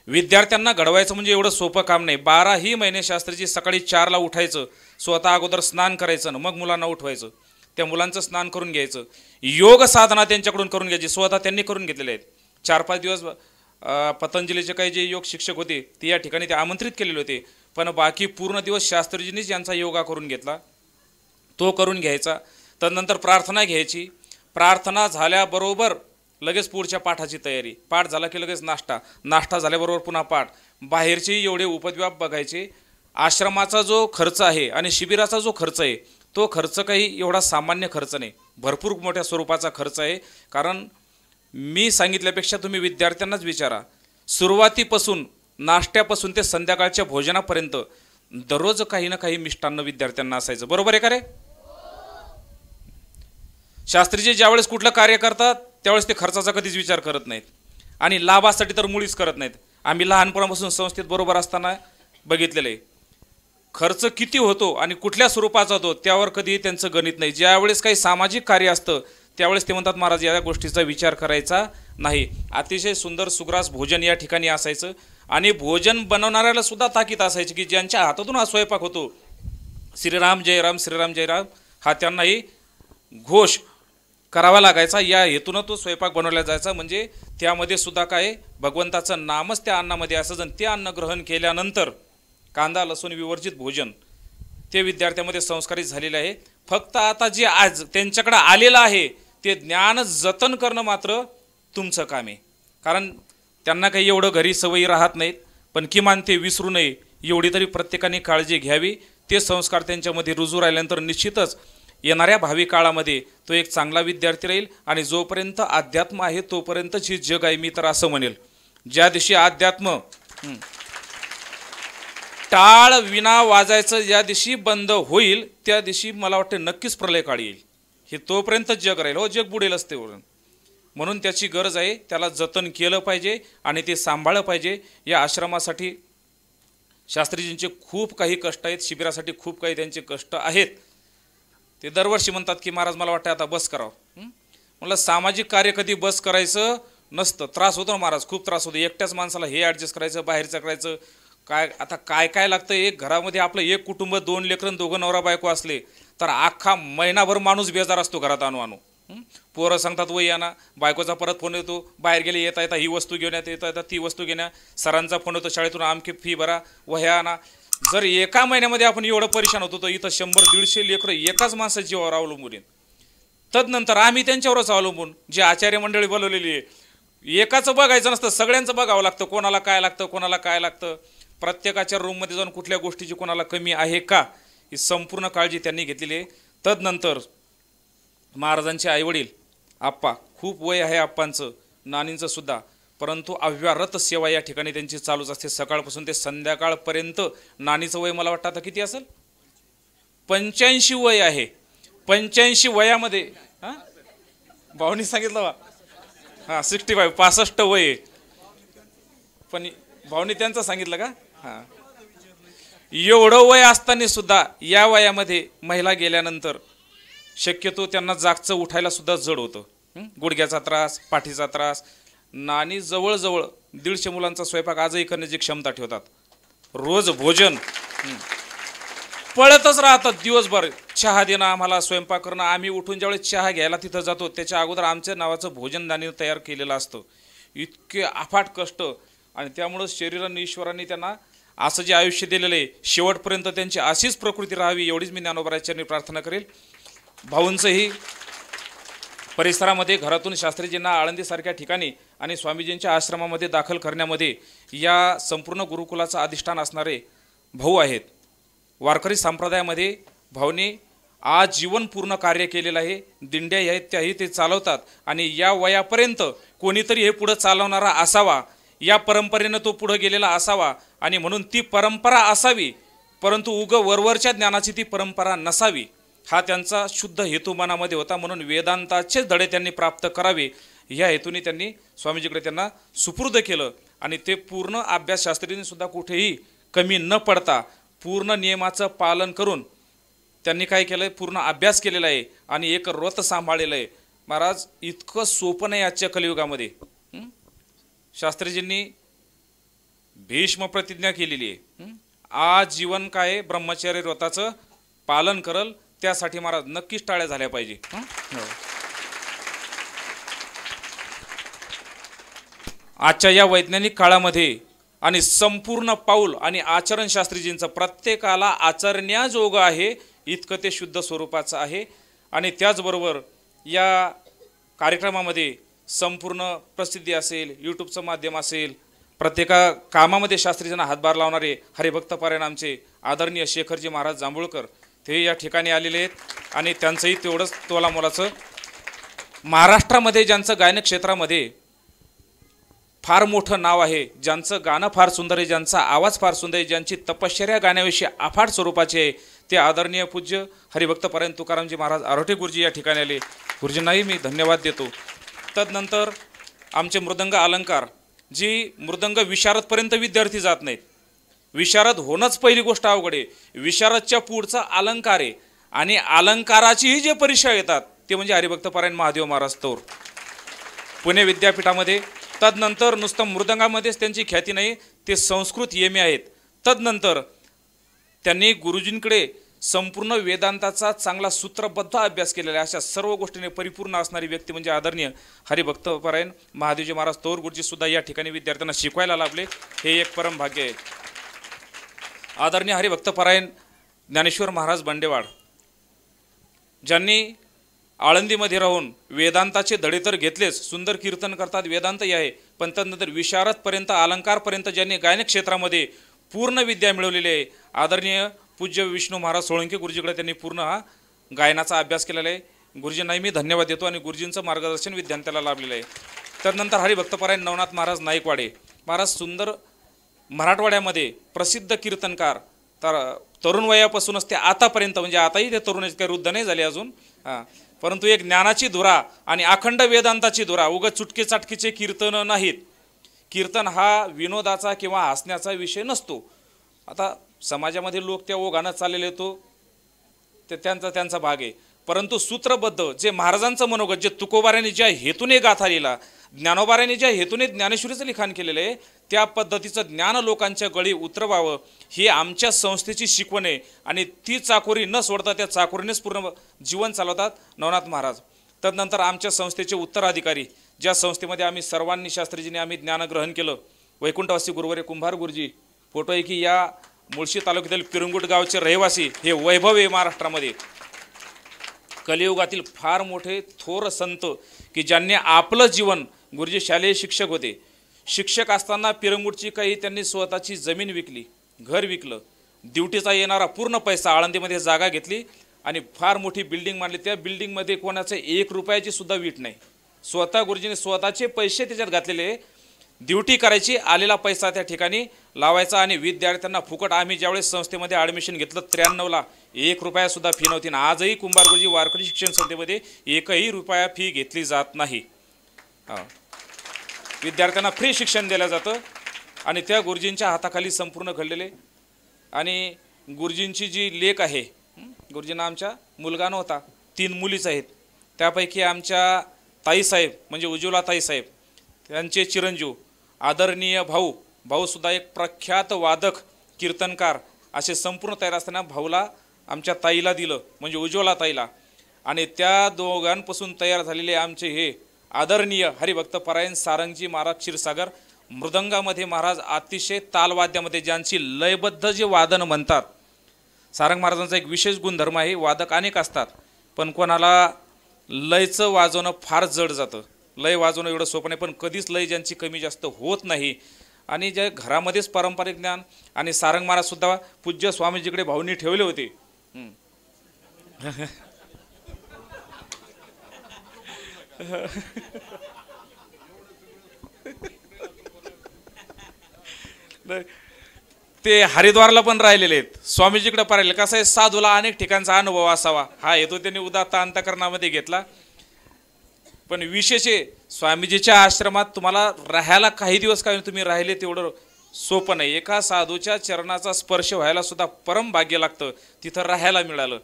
विद्यार्थ्यांना घडवायचं म्हणजे एवढं सोपं काम नाही. 12ही महिने शास्त्रीजी सकाळी 4ला उठायचं, स्वतः अगोदर स्नान करायचं ना मग मुलांना उठवायचं, त्या मुलांचं स्नान करून घ्यायचं, योग साधना त्यांच्याकडून करून घ्यायची, स्वतः त्यांनी करून घेतलेले आहेत. 4-5 दिवस पतंजलीचे काही जे योग शिक्षक होते ते या ठिकाणी ते आमंत्रित केलेले होते, पण बाकी पूर्ण दिवस शास्त्रीजींनीच यांचा योगा करून घेतला, तो करून घ्यायचा. तदनंतर प्रार्थना घ्यायची, प्रार्थना झाल्याबरोबर लगेच पुढच्या पाठाची तयारी, पाठ झाला की लगेच नाश्ता, नाश्ता झाल्याबरोबर पुन्हा पाठ. बाहेरचे एवढे उपद्व्याप बघायचे. आश्रमाचा जो खर्च आहे आणि शिबिराचा जो खर्च आहे तो खर्च काही एवढा सामान्य खर्च नाही, भरपूर मोठ्या स्वरूपाचा खर्च आहे. कारण मी सांगितल्यापेक्षा तुम्ही विद्यार्थ्यांनाच विचारा, सुरुवातीपासून नाश्त्यापासून ते संध्याकाळच्या भोजनापर्यंत दररोज काही ना काही मिष्टान्न विद्यार्थ्यांना असायचं. बरोबर आहे का रे? शास्त्रीजी ज्यावेळेस कुठलं कार्य करतात त्यावेळेस ते खर्चाचा कधीच विचार करत नाहीत आणि लाभासाठी तर मुळीच करत नाहीत. आम्ही लहानपणापासून संस्थेत बरोबर असताना बघितलेलं आहे. खर्च किती होतो आणि कुठल्या स्वरूपाचा होतो त्यावर कधीही त्यांचं गणित नाही. ज्यावेळेस काही सामाजिक कार्य असतं त्यावेळेस ते म्हणतात महाराज या गोष्टीचा विचार करायचा नाही. अतिशय सुंदर सुग्रास भोजन या ठिकाणी असायचं आणि भोजन बनवणाऱ्याला सुद्धा ताकीद असायची की ज्यांच्या हातातून हा स्वयंपाक होतो श्रीराम जय राम श्रीराम जय राम हा त्यांनाही घोष करावा लागायचा. या हेतून तो स्वयंपाक बनवला जायचा. म्हणजे त्यामध्ये सुद्धा काय भगवंताचं नामच त्या अन्नामध्ये असायचं. आणि ते अन्न ग्रहण केल्यानंतर कांदा लसूण विवर्जित भोजन ते विद्यार्थ्यांमध्ये संस्कारित झालेले आहे. फक्त आता जे आज त्यांच्याकडे आलेलं आहे ते ज्ञान जतन करणं मात्र तुमचं काम आहे. कारण त्यांना काही एवढं घरी सवयी राहत नाहीत, पण किमान ते विसरू नये एवढी तरी प्रत्येकाने काळजी घ्यावी. ते संस्कार त्यांच्यामध्ये रुजू राहिल्यानंतर निश्चितच येणाऱ्या भावी काळामध्ये तो एक चांगला विद्यार्थी राहील. आणि जोपर्यंत अध्यात्म आहे तोपर्यंतच ही जग आहे. मी तर असं म्हणेल, ज्या दिवशी अध्यात्म टाळ विना वाजायचं ज्या दिवशी बंद होईल त्या दिवशी मला वाटतं नक्कीच प्रलय काळ येईल. हे तोपर्यंत जग राहील. हो, जग बुडेल असते. म्हणून त्याची गरज आहे, त्याला जतन केलं पाहिजे आणि ते सांभाळलं पाहिजे. या आश्रमासाठी शास्त्रीजींचे खूप काही कष्ट आहेत, शिबिरासाठी खूप काही त्यांचे कष्ट आहेत. ते दरवर्षी म्हणतात की महाराज मला वाटतं आता बस करावं. म्हणलं सामाजिक कार्य कधी बस करायचं नसतं. त्रास होतो ना महाराज, खूप त्रास होतो. एकट्याच माणसाला हे ॲडजस्ट करायचं, बाहेरचं करायचं, काय आता काय काय लागतं. एक घरामध्ये आपलं एक कुटुंब 2 लेकरं 2 नवरा बायको असले तर अख्खा महिनाभर माणूस बेजार असतो घरात आणू. पोरं सांगतात वय या ना, बायकोचा परत फोन येतो, बाहेर गेले येता येता ही वस्तू घेऊन येता ती वस्तू घेण्या, सरांचा फोन येतो शाळेतून आमकी फी भरा वह्या ना. जर एका महिन्यामध्ये आपण एवढं परेशान होतो तर इथं 100-150 लेकरं एकाच माणसाच्या जीवावर अवलंबून आहेत. तदनंतर आम्ही त्यांच्यावरच अवलंबून, जे आचार्य मंडळी बोलवलेली आहे एकाचं बघायचं नसतं, सगळ्यांचं बघावं लागतं, कोणाला काय लागतं कोणाला काय लागतं. प्रत्येकाच्या रूममध्ये जाऊन कुठल्या गोष्टीची कोणाला कमी आहे का ही संपूर्ण काळजी त्यांनी घेतलेली आहे. तदनंतर महाराजांचे आईवडील आप्पा, खूप वय आहे आप्पांचं, नानींचं सुद्धा, परंतु अव्यारत सेवा या ठिकाणी त्यांची चालूच असते सकाळपासून ते संध्याकाळपर्यंत. नानीचं वय मला वाटतं आता किती असेल, 85 वय आहे. 85 वयामध्ये हां भाऊनी सांगितलं बा, हां 65 65 वय आहे. पण भाऊनी त्यांचं सांगितलं का? हां, एवढं वय असताना सुद्धा या वयामध्ये महिला गेल्यानंतर शक्यतो त्यांना जागचं उठायला सुद्धा जड होतं. गुडघ्याचा त्रास, पाठीचा त्रास. नानी जवळजवळ 150 मुलांचा स्वयंपाक आजही करण्याची क्षमता ठेवतात. रोज भोजन पळतच राहतात दिवसभर. चहा देणं, आम्हाला स्वयंपाक करणं. आम्ही उठून ज्यावेळेस चहा घ्यायला तिथं जातो त्याच्या अगोदर आमच्या नावाचं भोजन नानीनं तयार केलेलं असतं. इतके अफाट कष्ट, आणि त्यामुळं शरीराने ईश्वरांनी त्यांना असं जे आयुष्य दिलेलं आहे शेवटपर्यंत त्यांची अशीच प्रकृती राहावी एवढीच मी ज्ञानोबारायांनी प्रार्थना करेल. भाऊंचंही परिसरामध्ये घरातून शास्त्रीजींना आळंदीसारख्या ठिकाणी आणि स्वामीजींच्या आश्रमामध्ये दाखल करण्यामध्ये या संपूर्ण गुरुकुलाचं अधिष्ठान असणारे भाऊ आहेत. वारकरी संप्रदायामध्ये भाऊने आजीवन पूर्ण कार्य केलेलं आहे. दिंड्या आहेत त्याही ते चालवतात, आणि या वयापर्यंत कोणीतरी हे पुढं चालवणारा असावा, या परंपरेनं तो पुढं गेलेला असावा, आणि म्हणून ती परंपरा असावी, परंतु वरवरच्या ज्ञानाची ती परंपरा नसावी, हा त्यांचा शुद्ध हेतू मनामध्ये होता. म्हणून वेदांताचे धडे त्यांनी प्राप्त करावे ह्या हेतूने त्यांनी स्वामीजीकडे त्यांना सुपूर्द केलं. आणि ते पूर्ण अभ्यास शास्त्रींनी सुद्धा कुठेही कमी न पडता पूर्ण नियमाचं पालन करून त्यांनी काय केलं, पूर्ण अभ्यास केलेला आहे आणि एक व्रत सांभाळलेलं आहे. महाराज, इतकं सोपं नाही आजच्या कलियुगामध्ये. शास्त्रीजींनी भीष्म प्रतिज्ञा केलेली आहे, आजीवन काय ब्रह्मचर्य व्रताचं पालन करल, त्यासाठी महाराज नक्कीच टाळ्या झाल्या पाहिजे. आजच्या या वैज्ञानिक काळामध्ये आणि संपूर्ण पाऊल आणि आचरण शास्त्रीजींचं प्रत्येकाला आचरण्याजोगं आहे, इतकं ते शुद्ध स्वरूपाचं आहे. आणि त्याचबरोबर या कार्यक्रमामध्ये संपूर्ण प्रसिद्धी असेल, यूट्यूबचं माध्यम असेल, प्रत्येका कामामध्ये शास्त्रीजींना हातभार लावणारे हरिभक्तपरायण आमचे आदरणीय शेखरजी महाराज जांभूळकर ते या ठिकाणी आलेले आहेत. आणि त्यांचंही तेवढंच तोला मोलाचं. महाराष्ट्रामध्ये ज्यांचं गायन क्षेत्रामध्ये फार मोठं नाव आहे, ज्यांचं गाणं फार सुंदर आहे, ज्यांचा आवाज फार सुंदर आहे, ज्यांची तपश्चर्या गाण्याविषयी अफाट स्वरूपाची आहे, ते आदरणीय पूज्य हरिभक्तपरायण तुकारामजी महाराज आरोठे गुरुजी या ठिकाणी आले. गुरुजींनाही मी धन्यवाद देतो. तदनंतर आमचे मृदंग अलंकार, जी मृदंग विशारदपर्यंत विद्यार्थी जात नाहीत. विशारद होणंच पहिली गोष्ट अवघड आहे. विशारदच्या पुढचा अलंकार आहे, आणि अलंकाराचीही जे परीक्षा येतात ते म्हणजे हरिभक्तपरायण महादेव महाराज तौर पुणे विद्यापीठामध्ये. तदनंतर नुसतं मृदंगामध्येच त्यांची ख्याती नाही, ते संस्कृत एम.ए. आहेत. तदनंतर त्यांनी गुरुजींकडे संपूर्ण वेदांताचा चांगला सूत्रबद्ध अभ्यास केलेला आहे. अशा सर्व गोष्टीने परिपूर्ण असणारी व्यक्ती म्हणजे आदरणीय हरिभक्तपरायण महादेवजी महाराज तौर गुरुजी सुद्धा या ठिकाणी विद्यार्थ्यांना शिकवायला लाभले, हे एक परम भाग्य आहे. आदरणीय हरिभक्तपरायण ज्ञानेश्वर महाराज बंडेवाड, ज्यांनी आळंदीमध्ये राहून वेदांताचे धडे तर घेतलेच, सुंदर कीर्तन करतात, वेदांतही आहे, पण त्यानंतर विशारदपर्यंत अलंकारपर्यंत ज्यांनी गायन क्षेत्रामध्ये पूर्ण विद्या मिळवलेली आहे. आदरणीय पूज्य विष्णू महाराज सोळंके गुरुजीकडे त्यांनी पूर्ण हा गायनाचा अभ्यास केलेला आहे. गुरुजींनाही मी धन्यवाद देतो, आणि गुरुजींचं मार्गदर्शन विद्यार्थ्याला लाभलेलं आहे. त्यानंतर हरिभक्तपरायण नवनाथ महाराज नाईकवाडे महाराज, सुंदर मराठवाड्यामध्ये प्रसिद्ध कीर्तनकार, तर तरुण वयापासूनच ते आतापर्यंत, म्हणजे आताही ते तरुण काही वृद्ध नाही झाले अजून, परंतु एक ज्ञानाची धुरा आणि अखंड वेदांताची धुरा. उगाच चुटके चाटकीचे कीर्तन नाहीत. कीर्तन हा विनोदाचा किंवा हसण्याचा विषय नसतो. आता समाजामध्ये लोक त्या ओघानं चाललेले तो ते त्यांचा भाग आहे, परंतु सूत्रबद्ध जे महाराजांचं मनोगत, जे तुकोबाऱ्यांनी ज्या हेतूने गाथा लिहिला, ज्ञानोबाऱ्यांनी ज्या हेतूने ज्ञानेश्वरीचं लिखाण केलेलं आहे, त्या पद्धतीचं ज्ञान लोकांच्या गळी उतरवावं ही आमच्या संस्थेची शिकवण आहे. आणि ती चाकोरी न सोडता त्या चाकोरीनेच पूर्ण जीवन चालवतात नवनाथ महाराज. तदनंतर आमच्या संस्थेचे उत्तराधिकारी, ज्या संस्थेमध्ये आम्ही सर्वांनी शास्त्रीजीने आम्ही ज्ञानग्रहण केलं, वैकुंठवासी गुरुवर्य कुंभार गुरुजी, फोटो आहे की या मुळशी तालुक्यातील पिरंगुट गावचे रहिवासी, हे वैभव आहे महाराष्ट्रामध्ये. कलियुगातील फार मोठे थोर संत की ज्यांनी आपलं जीवन, गुरुजी शालेय शिक्षक होते, शिक्षक असताना पिरंगुटची काही त्यांनी स्वतःची जमीन विकली, घर विकलं, ड्युटीचा येणारा पूर्ण पैसा आळंदीमध्ये जागा घेतली आणि फार मोठी बिल्डिंग मांडली. त्या बिल्डिंगमध्ये कोणाचं 1 रुपयाची सुद्धा वीट नाही. स्वतः गुरुजीने स्वतःचे पैसे त्याच्यात घातलेले. ड्युटी करायची, आलेला पैसा त्या ठिकाणी लावायचा आणि विद्यार्थ्यांना फुकट. आम्ही ज्यावेळेस संस्थेमध्ये ॲडमिशन घेतलं 93ला 1 रुपयासुद्धा फी नव्हती ना. आजही कुंभार गुरुजी वारकरी शिक्षण संस्थेमध्ये 1ही रुपया फी घेतली जात नाही. विद्यार्थ्यांना फ्री शिक्षण दिलं जातं आणि त्या गुरुजींच्या हाताखाली संपूर्ण घडलेले. आणि गुरुजींची जी लेक आहे, गुरुजींना आमच्या मुलगा नव्हता, 3 मुलीच आहेत. त्यापैकी आमच्या ताईसाहेब म्हणजे उज्ज्वला ताईसाहेब, त्यांचे चिरंजीव आदरणीय भाऊसुद्धा एक प्रख्यात वादक, कीर्तनकार असे संपूर्ण तयार असताना भाऊला आमच्या ताईला दिलं, म्हणजे उज्ज्वला ताईला. आणि त्या दोघांपासून तयार झालेले आमचे हे आदरणीय हरिभक्त परायण सारंगजी महाराज क्षीरसागर, मृदंगामध्ये महाराज अतिशय तालवाद्यामध्ये ज्यांची लयबद्ध जे वादन म्हणतात. सारंग महाराजांचा एक विशेष गुणधर्म आहे, वादक अनेक असतात पण कोणाला लयचं वाजवणं फार जड जातं. लय वाजवणं एवढं सोपं नाही, पण कधीच लय ज्यांची कमी जास्त होत नाही. आणि ज्या घरामध्येच पारंपरिक ज्ञान. आणि सारंग महाराजसुद्धा पूज्य स्वामीजीकडे भाऊंनी ठेवले होते. ते हरिद्वारला पण राहिलेले आहेत, स्वामीजीकडे पण राहिले. कसं आहे, साधूला अनेक ठिकाणचा अनुभव असावा हा येतो त्यांनी उदात्त अंतकरणामध्ये घेतला. पण विशेष आहे, स्वामीजीच्या आश्रमात तुम्हाला राहायला काही दिवस काही तुम्ही राहिले तेवढं सोपं नाही. एका साधूच्या चरणाचा स्पर्श व्हायला सुद्धा परम भाग्य लागतं, तिथं राहायला मिळालं.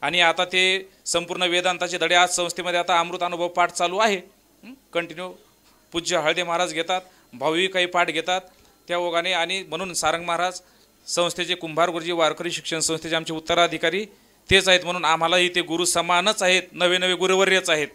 आणि आता ते संपूर्ण वेदांताचे धडे आज संस्थेमध्ये आता अमृत अनुभव पाठ चालू आहे कंटिन्यू. पूज्य हळदे महाराज घेतात, भाऊही काही पाठ घेतात त्या ओघाने. आणि म्हणून सारंग महाराज संस्थेचे कुंभार गुरुजी वारकरी शिक्षण संस्थेचे आमचे उत्तराधिकारी तेच आहेत, म्हणून आम्हालाही ते गुरु समानच आहेत, नवे नवे गुरुवर्यच आहेत.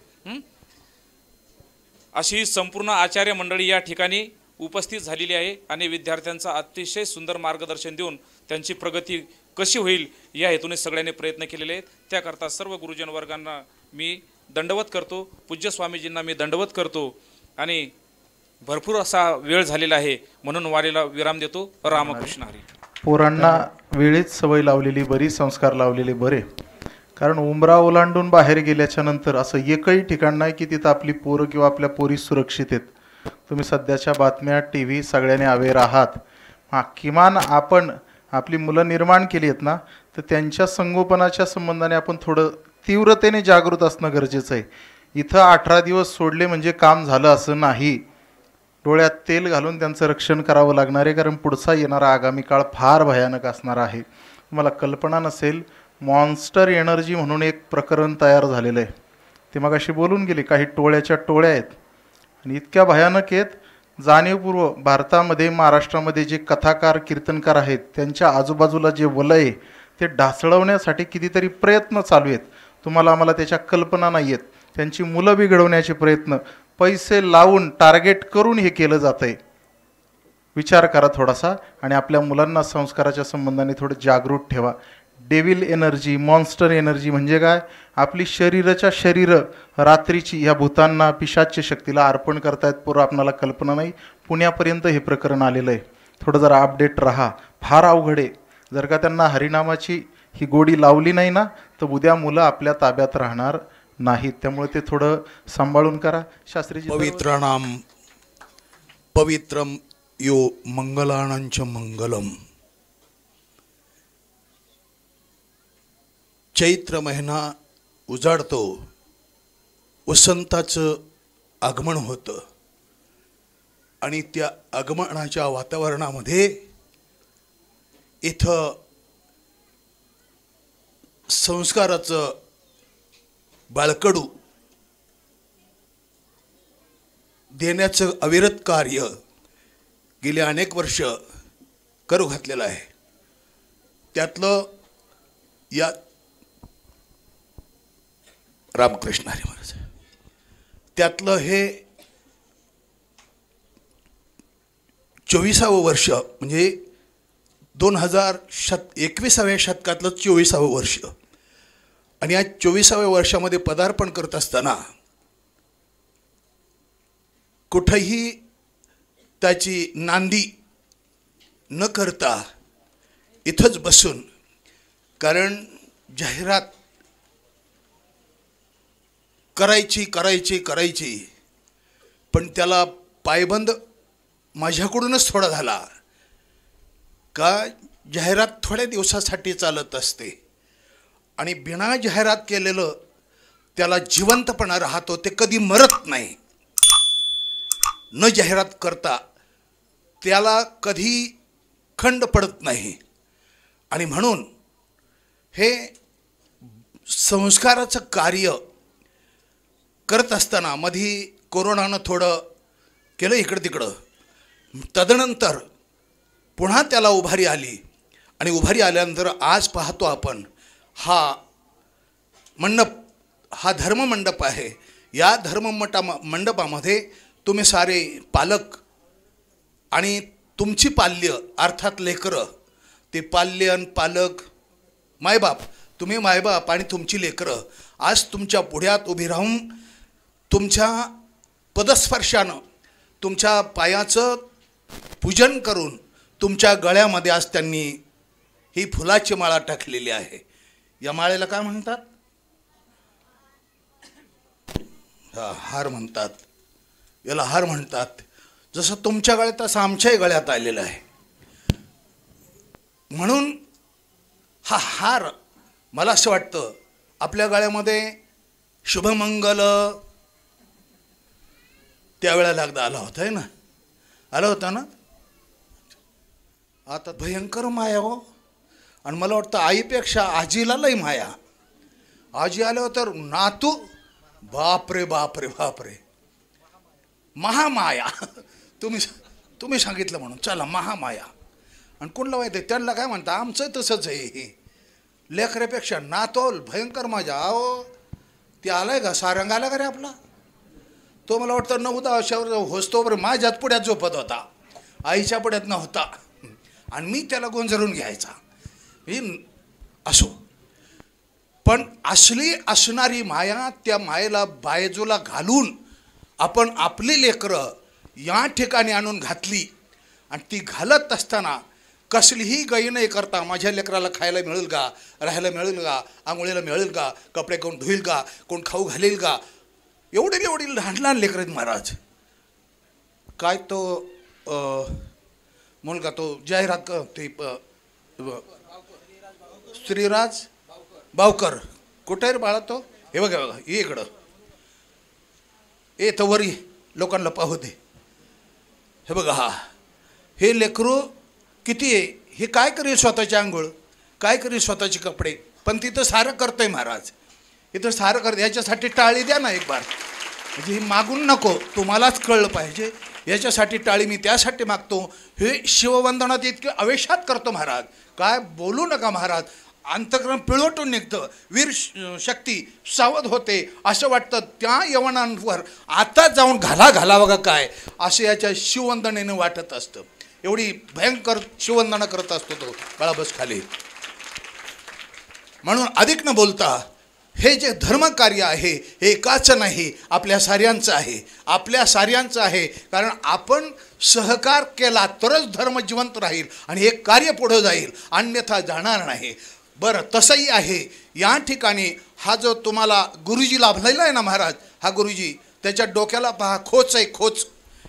अशी संपूर्ण आचार्य मंडळी या ठिकाणी उपस्थित झालेली आहे आणि विद्यार्थ्यांचा अतिशय सुंदर मार्गदर्शन देऊन त्यांची प्रगती कशी होईल या हेतूने सगळ्यांनी प्रयत्न केलेले आहेत. त्याकरता सर्व गुरुजन वर्गांना मी दंडवत करतो, पूज्य स्वामीजींना मी दंडवत करतो. आणि भरपूर असा वेळ झालेला आहे म्हणून वारीला विराम देतो. रामकृष्ण हरी. पोरांना वेळेत सवय लावलेली बरी, संस्कार लावलेले बरे. कारण उंबरा ओलांडून बाहेर गेल्याच्या नंतर असं एकही ठिकाण नाही की तिथं आपली पोरं किंवा आपल्या पोरी सुरक्षित आहेत. तुम्ही सध्याच्या बातम्या, TV सगळ्यांनी अवेअर आहात. किमान आपण आपली मुलं निर्माण केली आहेत ना, तर त्यांच्या संगोपनाच्या संबंधाने आपण थोडं तीव्रतेने जागृत असणं गरजेचं आहे. इथं 18 दिवस सोडले म्हणजे काम झालं असं नाही. डोळ्यात तेल घालून त्यांचं रक्षण करावं लागणार आहे, कारण पुढचा येणारा आगामी काळ फार भयानक असणार आहे. तुम्हाला कल्पना नसेल, मॉन्स्टर एनर्जी म्हणून एक प्रकरण तयार झालेलं आहे. ते मगाशी बोलून गेले, काही टोळ्याच्या टोळ्या आहेत आणि इतक्या भयानक आहेत, जाणीवपूर्वक भारतामध्ये, महाराष्ट्रामध्ये जे कथाकार, कीर्तनकार आहेत त्यांच्या आजूबाजूला जे वलय ते ढासळवण्यासाठी कितीतरी प्रयत्न चालू आहेत. तुम्हाला आम्हाला त्याच्या कल्पना नाही आहेत. त्यांची मुलं बिघडवण्याचे प्रयत्न, पैसे लावून टार्गेट करून हे केलं जातं आहे. विचार करा थोडासा आणि आपल्या मुलांना संस्काराच्या संबंधाने थोडं जागृत ठेवा. डेव्हिल एनर्जी, मॉन्स्टर एनर्जी म्हणजे काय? आपली शरीराच्या रात्रीची ह्या भूतांना, पिशाच्य शक्तीला अर्पण करतायत पोरं, आपणाला कल्पना नाही. पुण्यापर्यंत हे प्रकरण आलेलं आहे. थोडं जरा अपडेट राहा, फार अवघड आहे. जर का त्यांना हरिनामाची ही गोडी लावली नाही ना, तर उद्या मुलं आपल्या ताब्यात राहणार नाहीत. त्यामुळे ते थोडं सांभाळून करा. शास्त्रीजी, पवित्राणाम पवित्रम यो मंगलानांच मंगलम. चैत्र महिना उजाडतो, वसंताचं आगमन होतं आणि त्या आगमनाच्या वातावरणामध्ये इथं संस्काराचं बाळकडू देण्याचं अविरत कार्य गेले अनेक वर्ष करू घातलेलं आहे. त्यातलं या रामकृष्ण हरी महाराज, त्यातलं हे 24वं वर्ष, म्हणजे 2021व्या शतकातलं 24वं वर्ष. आणि या 24व्या वर्षामध्ये पदार्पण करत असताना कुठेही त्याची नांदी न करता इथंच बसून, कारण जाहिरात करायची पण त्याला पायबंद माझ्याकडूनच थोडा झाला का जाहिरात थोड्या दिवसासाठी चालत असते आणि बिना जाहिरात केलेलं त्याला जिवंतपणा राहतो, ते कधी मरत नाही. न जाहिरात करता त्याला कधी खंड पडत नाही. आणि म्हणून हे संस्काराचं कार्य करत असताना मधी कोरोनानं थोडं केलं इकडं तिकडं, तदनंतर पुन्हा त्याला उभारी आली आणि उभारी आल्यानंतर आज पाहतो आपण हा मंडप, हा धर्ममंडप आहे. या मंडपामध्ये तुम्ही सारे पालक आणि तुमची पाल्य अर्थात लेकरं, ते पाल्य आणि पालक मायबाप, तुम्ही मायबाप आणि तुमची लेकरं आज तुमच्या पुढ्यात उभी राहून तुमच्या पदस्पर्शानं तुमच्या पायाचं पूजन करून तुमच्या गळ्यामध्ये आज त्यांनी ही फुलाची माळा टाकलेली आहे. या माळेला काय म्हणतात? हार म्हणतात. याला हार म्हणतात. जसं तुमच्या गळ्यात तसं आमच्याही गळ्यात आलेलं आहे. म्हणून हा हार मला असं वाटतं आपल्या गळ्यामध्ये शुभमंगल त्यावेळेला एकदा आला होता आहे ना, आला होता ना. आता भयंकर माया हो. आणि मला वाटतं आईपेक्षा आजीला लई माया. आजी आल्यावर तर नातू बापरे बापरे बापरे महामाया. तुम्ही सांगितलं म्हणून चला महामाया. आणि कोणला माहिती आहे त्यांना काय म्हणता, आमचं तसंच आहे. हे लेकऱ्यापेक्षा नातोल भयंकर माझ्या. अहो ते आलाय का सारंग आला का रे आपला? तो मला वाटतं 9-10 वर्षावर होस्तो बरं माझ्यात पुढ्यात झोपत होता, आईच्या पुढ्यात नव्हता. आणि मी त्याला गोंजरून घ्यायचा. असो, पण असली असणारी माया, त्या मायेला बायजूला घालून आपण आपली लेकरं या ठिकाणी आणून घातली. आणि ती घालत असताना कसलीही गै नाही करता माझ्या लेकराला खायला मिळेल का, राहायला मिळेल का, आंघोळीला मिळेल का, कपडे कोण धुईल का, कोण खाऊ घालेल का, एवढी लहान लहान लेकरं आहेत महाराज. काय तो मुलगा तो जाहिरात ते श्रीराज बावकर कुठे रे बाळा तो? हे बघा बघा ये इकडं, ए तो वरी लोकांना पाहू दे. हे बघा हा हे लेकरू किती आहे. हे काय करेल स्वतःची आंघोळ, काय करेल स्वतःचे कपडे, पण तिथं सारं करतंय महाराज. इथं सारं करतं. याच्यासाठी टाळी द्या ना एक बार. म्हणजे हे मागून नको, तुम्हालाच कळलं पाहिजे. याच्यासाठी टाळी मी त्यासाठी मागतो. हे शिववंदनात इतके आवेशात करतो महाराज, काय बोलू नका महाराज. अंतःकरण पिळवटून निघतं, वीर शक्ती सावध होते. असं वाटतं त्या यवनांवर आता जाऊन घाला बघा काय, असं याच्या शिववंदनेनं वाटत असतं. एवढी भयंकर शिववंदना करत असतो तो बाळाबस खाली. म्हणून अधिक न बोलता हे जे धर्मकार्य आहे हे एकाचं नाही, आपल्या साऱ्यांचं आहे. आपल्या साऱ्यांचं आहे. कारण आपण सहकार केला तरच धर्म जिवंत राहील आणि हे कार्य पुढं जाईल, अन्यथा जाणार नाही. बरं, तसंही आहे. या ठिकाणी हा जो तुम्हाला गुरुजी लाभलेला आहे ना महाराज, हा गुरुजी त्याच्या डोक्याला पहा खोच आहे, खोच.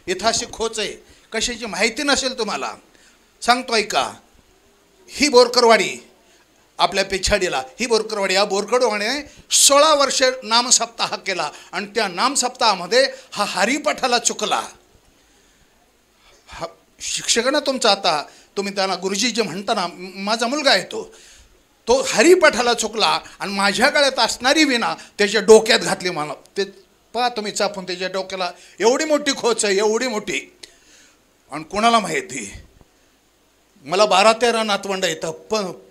इथाशी खोच आहे. कशाची माहिती नसेल तुम्हाला, सांगतो ऐका. ही बोरकरवाडी आपल्या पेछाडीला, ही बोरकरवाडी, या बोरकरवाडीने 16 वर्ष नामसप्ताह केला. आणि त्या नामसप्ताहामध्ये हा हरिपाठाला चुकला. हा शिक्षक ना तुमचा, आता तुम्ही त्यांना गुरुजी जे म्हणता ना, माझा मुलगा आहे तो हरिपाठाला चुकला आणि माझ्या गळ्यात असणारी विना त्याच्या डोक्यात घातली. मला ते पहा तुम्ही चापून, त्याच्या डोक्याला एवढी मोठी खोच आहे, एवढी मोठी. आणि कोणाला माहिती, मला 12-13 नातवंड येतं,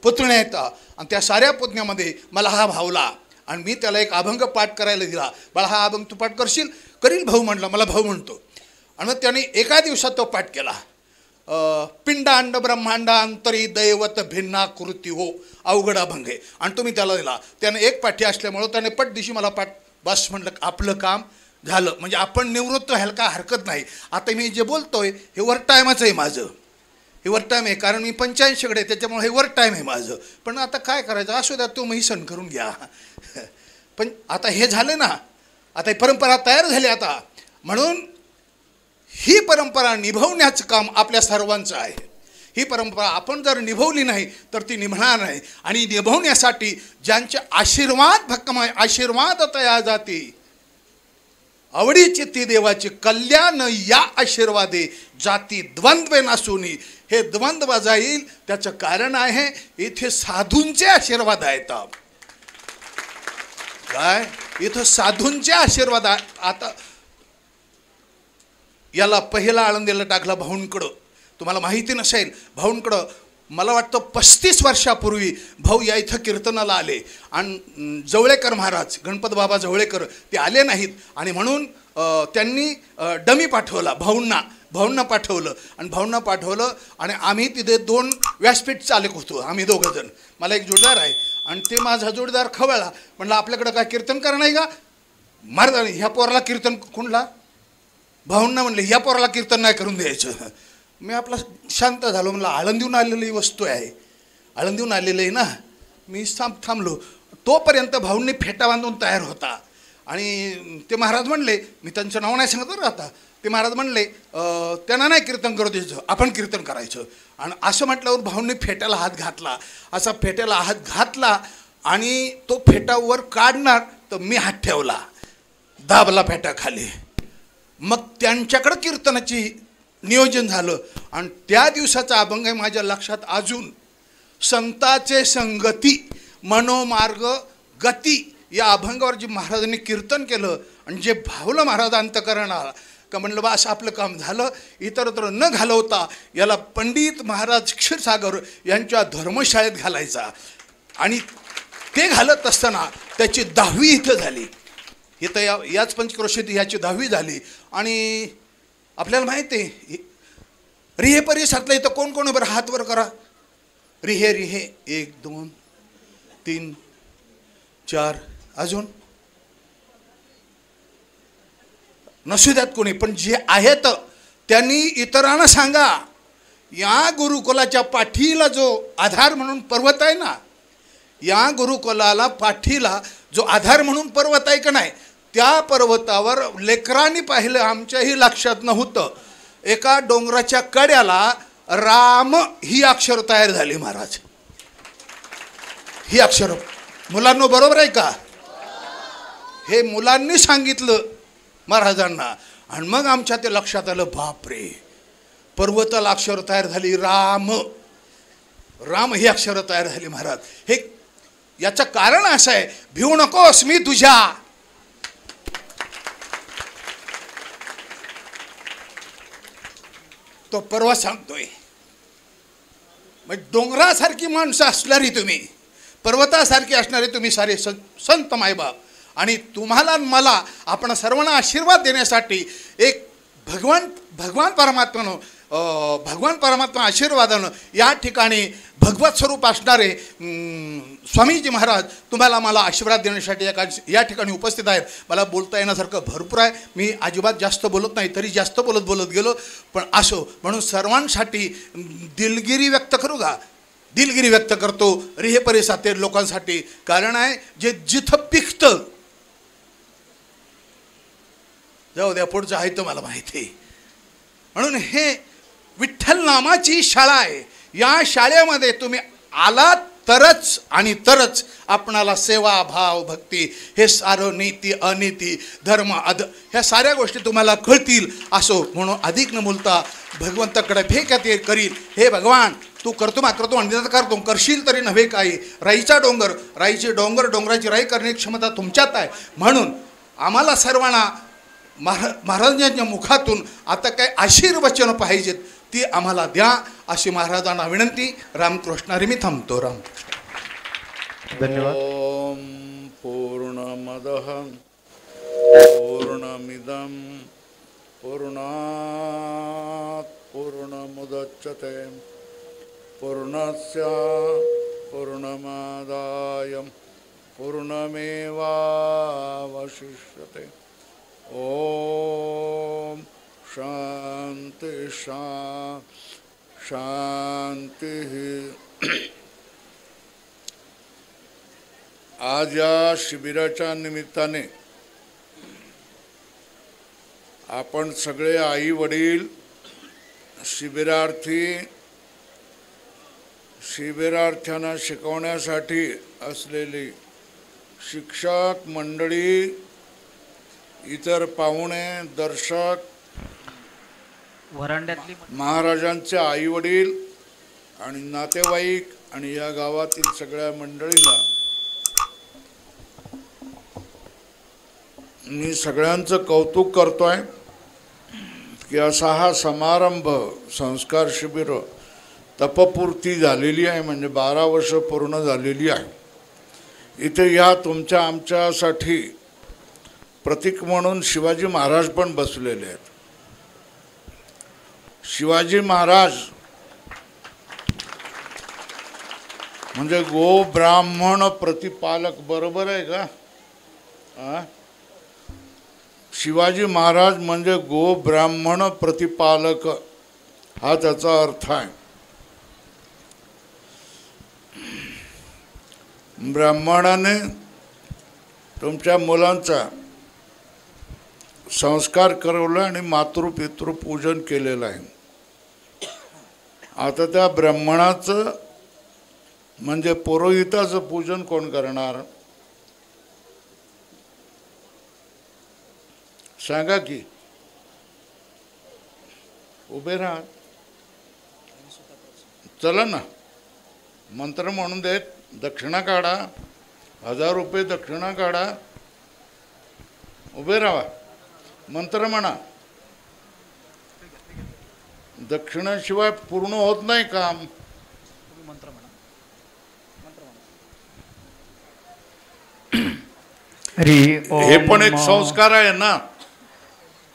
पुतण्या येतं. आणि त्या साऱ्या पुतण्यामध्ये मला हा भावला. आणि मी त्याला एक अभंग पाठ करायला दिला. बाळा हा अभंग तू पाठ करशील? करील भाऊ म्हटलं, मला भाऊ म्हणतो. आणि मग त्याने एका दिवसात तो पाठ केला. पिंडांड ब्रह्मांडांतरी दैवत भिन्नाकृती हो अवघड अभंग आहे. आणि तुम्ही त्याला दिला. त्याने एक पाठी असल्यामुळं त्याने पटदिशी मला बस म्हटलं आपलं काम झालं. म्हणजे आपण निवृत्त व्हायला काय हरकत नाही. आता मी जे बोलतोय हे वर टायमाचं आहे माझं, हे वर टाईम आहे, कारण मी 85कडे त्याच्यामुळे हे वर टाईम आहे माझं. पण आता काय करायचं, असू द्या, तुम्ही सण करून घ्या. पण आता हे झालं ना, आता ही परंपरा तयार झाली आता. म्हणून ही परंपरा निभवण्याचं काम आपल्या सर्वांचं आहे. ही परंपरा आपण जर निभवली नाही तर ती निभणार नाही. आणि निभवण्यासाठी ज्यांचे आशीर्वाद भक्कमय आशीर्वाद तया जाती आवडीची ती देवाची कल्याण या आशीर्वादे जाती द्वंद्वे नसुनी. हे द्वंद्व जाईल त्याचं कारण आहे इथे साधूंचे आशीर्वाद आहेत. काय इथं साधूंचे आशीर्वाद आहे. आता याला पहिला आळंदीला टाकला भाऊंकडं. तुम्हाला माहिती नसेल, भाऊंकडं मला वाटतं 35 वर्षापूर्वी भाऊ या इथं कीर्तनाला आले. आणि जवळेकर महाराज, गणपत बाबा जवळेकर ते आले नाहीत. आणि म्हणून त्यांनी डमी पाठवला, भाऊंना पाठवलं. आणि भाऊंना पाठवलं आणि आम्ही तिथे 2 व्यासपीठ चालक होतो आम्ही दोघंजण. मला एक जोडदार आहे आणि ते माझा जोडदार खवळला. म्हणलं आपल्याकडं काय कीर्तन करणं आहे का? महाराजांनी ह्या पोराला कीर्तन कुणला? भाऊंना म्हणले ह्या पोराला कीर्तन नाही करून द्यायचं. मी आपला शांत झालो. म्हणलं आळंदीहून आलेली वस्तू आहे, आळंदीहून आलेलं आहे ना. मी थांबलो. तोपर्यंत भाऊंनी फेटा बांधून तयार होता. आणि ते महाराज म्हणले, मी त्यांचं नाव नाही सांगत बरं आता, ते महाराज म्हणले त्यांना नाही कीर्तन करू द्यायचं, आपण कीर्तन करायचं. आणि असं म्हटल्यावर भाऊंनी फेट्याला हात घातला. असा फेट्याला हात घातला आणि तो फेटावर काढणार तर मी हात ठेवला, दाबला फेटा खाली. मग त्यांच्याकडं कीर्तनाची नियोजन झालं. आणि त्या दिवसाचा अभंग आहे माझ्या लक्षात अजून. संताचे संगती मनोमार्ग गती या अभंगावर जे महाराजांनी कीर्तन केलं आणि जे भावलं महाराज अंतकरणाला का म्हणलं बा असं आपलं काम झालं. इतरत्र न घालवता याला पंडित महाराज क्षीरसागर यांच्या धर्मशाळेत घालायचा. आणि ते घालत असताना त्याची 10वी इथं झाली. इथं याच पंचक्रोशीत याची 10वी झाली. आणि आपल्याला माहिती आहे रिहे परिसरातलं इथं कोण कोण बरं हात वर करा. रिहे रिहे 1 2 3 4 अजून नसू द्यात कोणी, पण जे आहेत त्यांनी इतरांना सांगा या गुरुकुलाच्या पाठीला जो आधार म्हणून पर्वत आहे ना, या गुरुकुलाला पाठीला जो आधार म्हणून पर्वत आहे का नाही, त्या पर्वतावर लेकरांनी पाहिलं, आमच्याही लक्षात नव्हतं, एका डोंगराच्या कड्याला राम ही अक्षर तयार झाली. महाराज ही अक्षर मुलांना बरोबर आहे का? हे मुलांनी सांगितलं महाराजांना. आणि मग आमच्या ते लक्षात आलं, बापरे, पर्वताला अक्षर तयार झाली, राम राम ही अक्षर तयार झाली. महाराज हे याचं कारण असं आहे, भिवू नकोस मी तुझ्या. तो पर्वत सांगतोय, मग डोंगरासारखी माणसं असणारी तुम्ही, पर्वतासारखी असणारे तुम्ही सारे संत मायबाप, आणि तुम्हाला मला आपण सर्वांना आशीर्वाद देण्यासाठी एक भगवान परमात्मा आशीर्वादानं या ठिकाणी भगवत स्वरूप असणारे स्वामीजी महाराज तुम्हाला मला आशीर्वाद देण्यासाठी या ठिकाणी उपस्थित आहेत. मला बोलता येण्यासारखं भरपूर आहे. मी अजिबात जास्त बोलत नाही, तरी जास्त बोलत गेलो. पण असो, म्हणून सर्वांसाठी दिलगिरी व्यक्त करू का? दिलगिरी व्यक्त करतो रिहे परिसरातील लोकांसाठी. कारण आहे जे जिथं पिकतं, जाऊ द्या पुढचं आहे तर मला माहिती आहे. म्हणून हे विठ्ठल नामाची शाळा आहे. या शाळेमध्ये तुम्ही आलात तरच आणि तरच आपणाला सेवा भाव भक्ती हे सारं नीती अनीती धर्म ह्या साऱ्या गोष्टी तुम्हाला कळतील. असो, म्हणून अधिक न बोलता भगवंताकडे फेक्यात करील. हे भगवान, तू करतो आणि करतो, करशील तरी नव्हे काही. राईचा डोंगर, राईचे डोंगराची राई करण्याची क्षमता तुमच्यात आहे. म्हणून आम्हाला सर्वांना महाराजांच्या मुखातून आता काय आशीर्वचन पाहिजेत ती आम्हाला द्या, अशी महाराजांना विनंती. रामकृष्णारी मी थांबतो. राम धन्यवाद. ओम पूर्णमदः पूर्णमिदं पूर्णात् पूर्णमुदच्यते पूर्णस्य पूर्णमादाय पूर्णमेवावशिष्यते। ओम शांति शांति। आज या शिबिराच्या निमित्ताने आपण सगळे आई वडील, शिबिरार्थ्यांना शिकवण्यासाठी असलेली शिक्षक मंडळी, इतर पाहुणे, दर्शक, वरांड्यातली महाराजांचे आई वडील आणि नातेवाईक आणि या गावातील सगळ्या मंडळींना मी सगळ्यांचं कौतुक करतोय की असा हा समारंभ, संस्कार शिबिर, तपपूर्ती झालेली आहे, म्हणजे 12 वर्ष पूर्ण झालेली आहे। इथे या तुमच्या आमच्यासाठी प्रतीक म्हणून शिवाजी महाराज पण बसलेले आहेत। शिवाजी महाराज म्हणजे गो ब्राह्मण प्रतिपालक, बरोबर आहे का? शिवाजी महाराज म्हणजे गो ब्राह्मण प्रतिपालक, हा त्याचा अर्थ आहे। ब्राह्मणाने तुमच्या मुलांचा संस्कार करवला आणि मातृपितृ पूजन केलेलं आहे। आता त्या ब्राह्मणाचं म्हणजे पुरोहिताचं पूजन कोण करणार? सांगा की, उभे राहा, चला ना, मंत्र म्हणून देत, दक्षिणा काढा, 1000 रुपये दक्षिणा काढा, उभे राहा, मंत्र म्हणा। दक्षिणाशिवाय पूर्ण होत नाही काम। हे पण एक संस्कार आहे ना।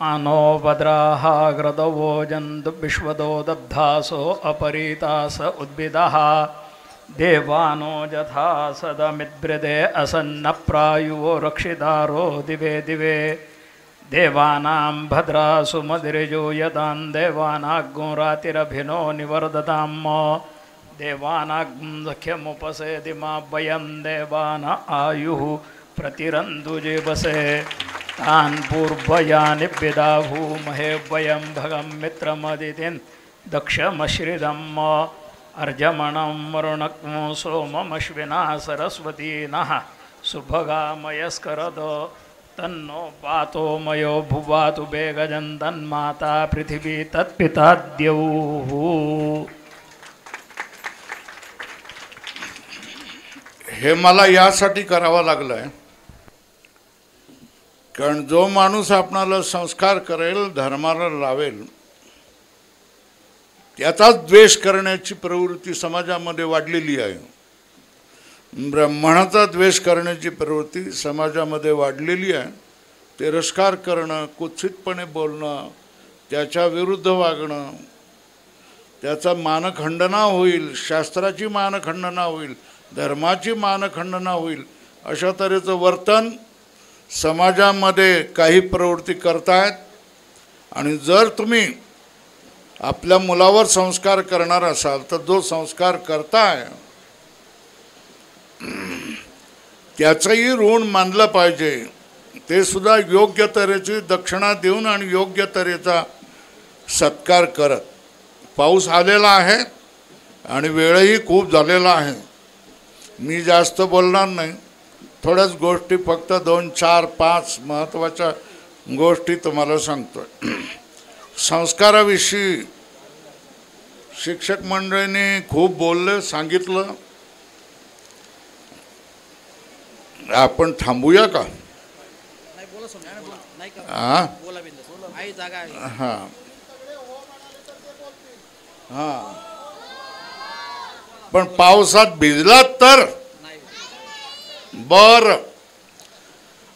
आनो भद्राः ग्रदवो जन्तु विश्वदो दब्धासो अपरीतास उद्भिदः देवानो यथा सदमिद्बृदे असन्नप्रायुवो रक्षितारो दिवे दिवे देवानां भद्रासु मदिरजो यदां देवानाग्निरातिरभिनो निवर्धताम् देवानाग्ं सख्यमुपसेदिमा वयं देवान आयुः प्रतिरन्दुजीवसे तान् पूर्वयानि विदाभूमहे वयं भगं मित्रमदितिं दक्षमश्रिदम् अर्जमणं वरुणक्मो सोममश्विना सरस्वती नः सुभगामयस्करदो तन्नो पातो मयो भुवातु बेगजं तन्माता पृथिवी तत्पिता द्यौः। हे मला यासाठी करावं लागलंय कारण जो माणूस आपणाला संस्कार करेल, धर्माला लावेल, त्याचाच द्वेष करण्याची प्रवृत्ती समाजामध्ये वाढलेली आहे। ब्राह्मणाचा द्वेष करण्याची प्रवृत्ती समाजामध्ये वाढलेली आहे। तिरस्कार करणं, कुत्सितपणे बोलणं, त्याच्या विरुद्ध वागणं, त्याचा मानखंडना होईल, शास्त्राची मानखंडना होईल, धर्माची मानखंडना होईल, अशा तऱ्हेचं वर्तन समाजामध्ये काही प्रवृत्ती करतायत। आणि जर तुम्ही आपल्या मुलावर संस्कार करणार असाल तर जो संस्कार करताय त्याचंही ऋण मानलं पाहिजे। ते सुद्धा योग्य तऱ्हेची दक्षिणा देऊन आणि योग्य तऱ्हेचा सत्कार करत। पाऊस आलेला आहे आणि वेळही खूप झालेला आहे। मी जास्त बोलणार नाही, थोड्याच गोष्टी, फक्त 2, 4, 5 महत्त्वाच्या गोष्टी तुम्हाला सांगतोय। संस्काराविषयी शिक्षक मंडळींनी खूप बोलले, सांगितलं। आपण थांबूया का? हां हां हां, पण पावसात भिजलात तर बर।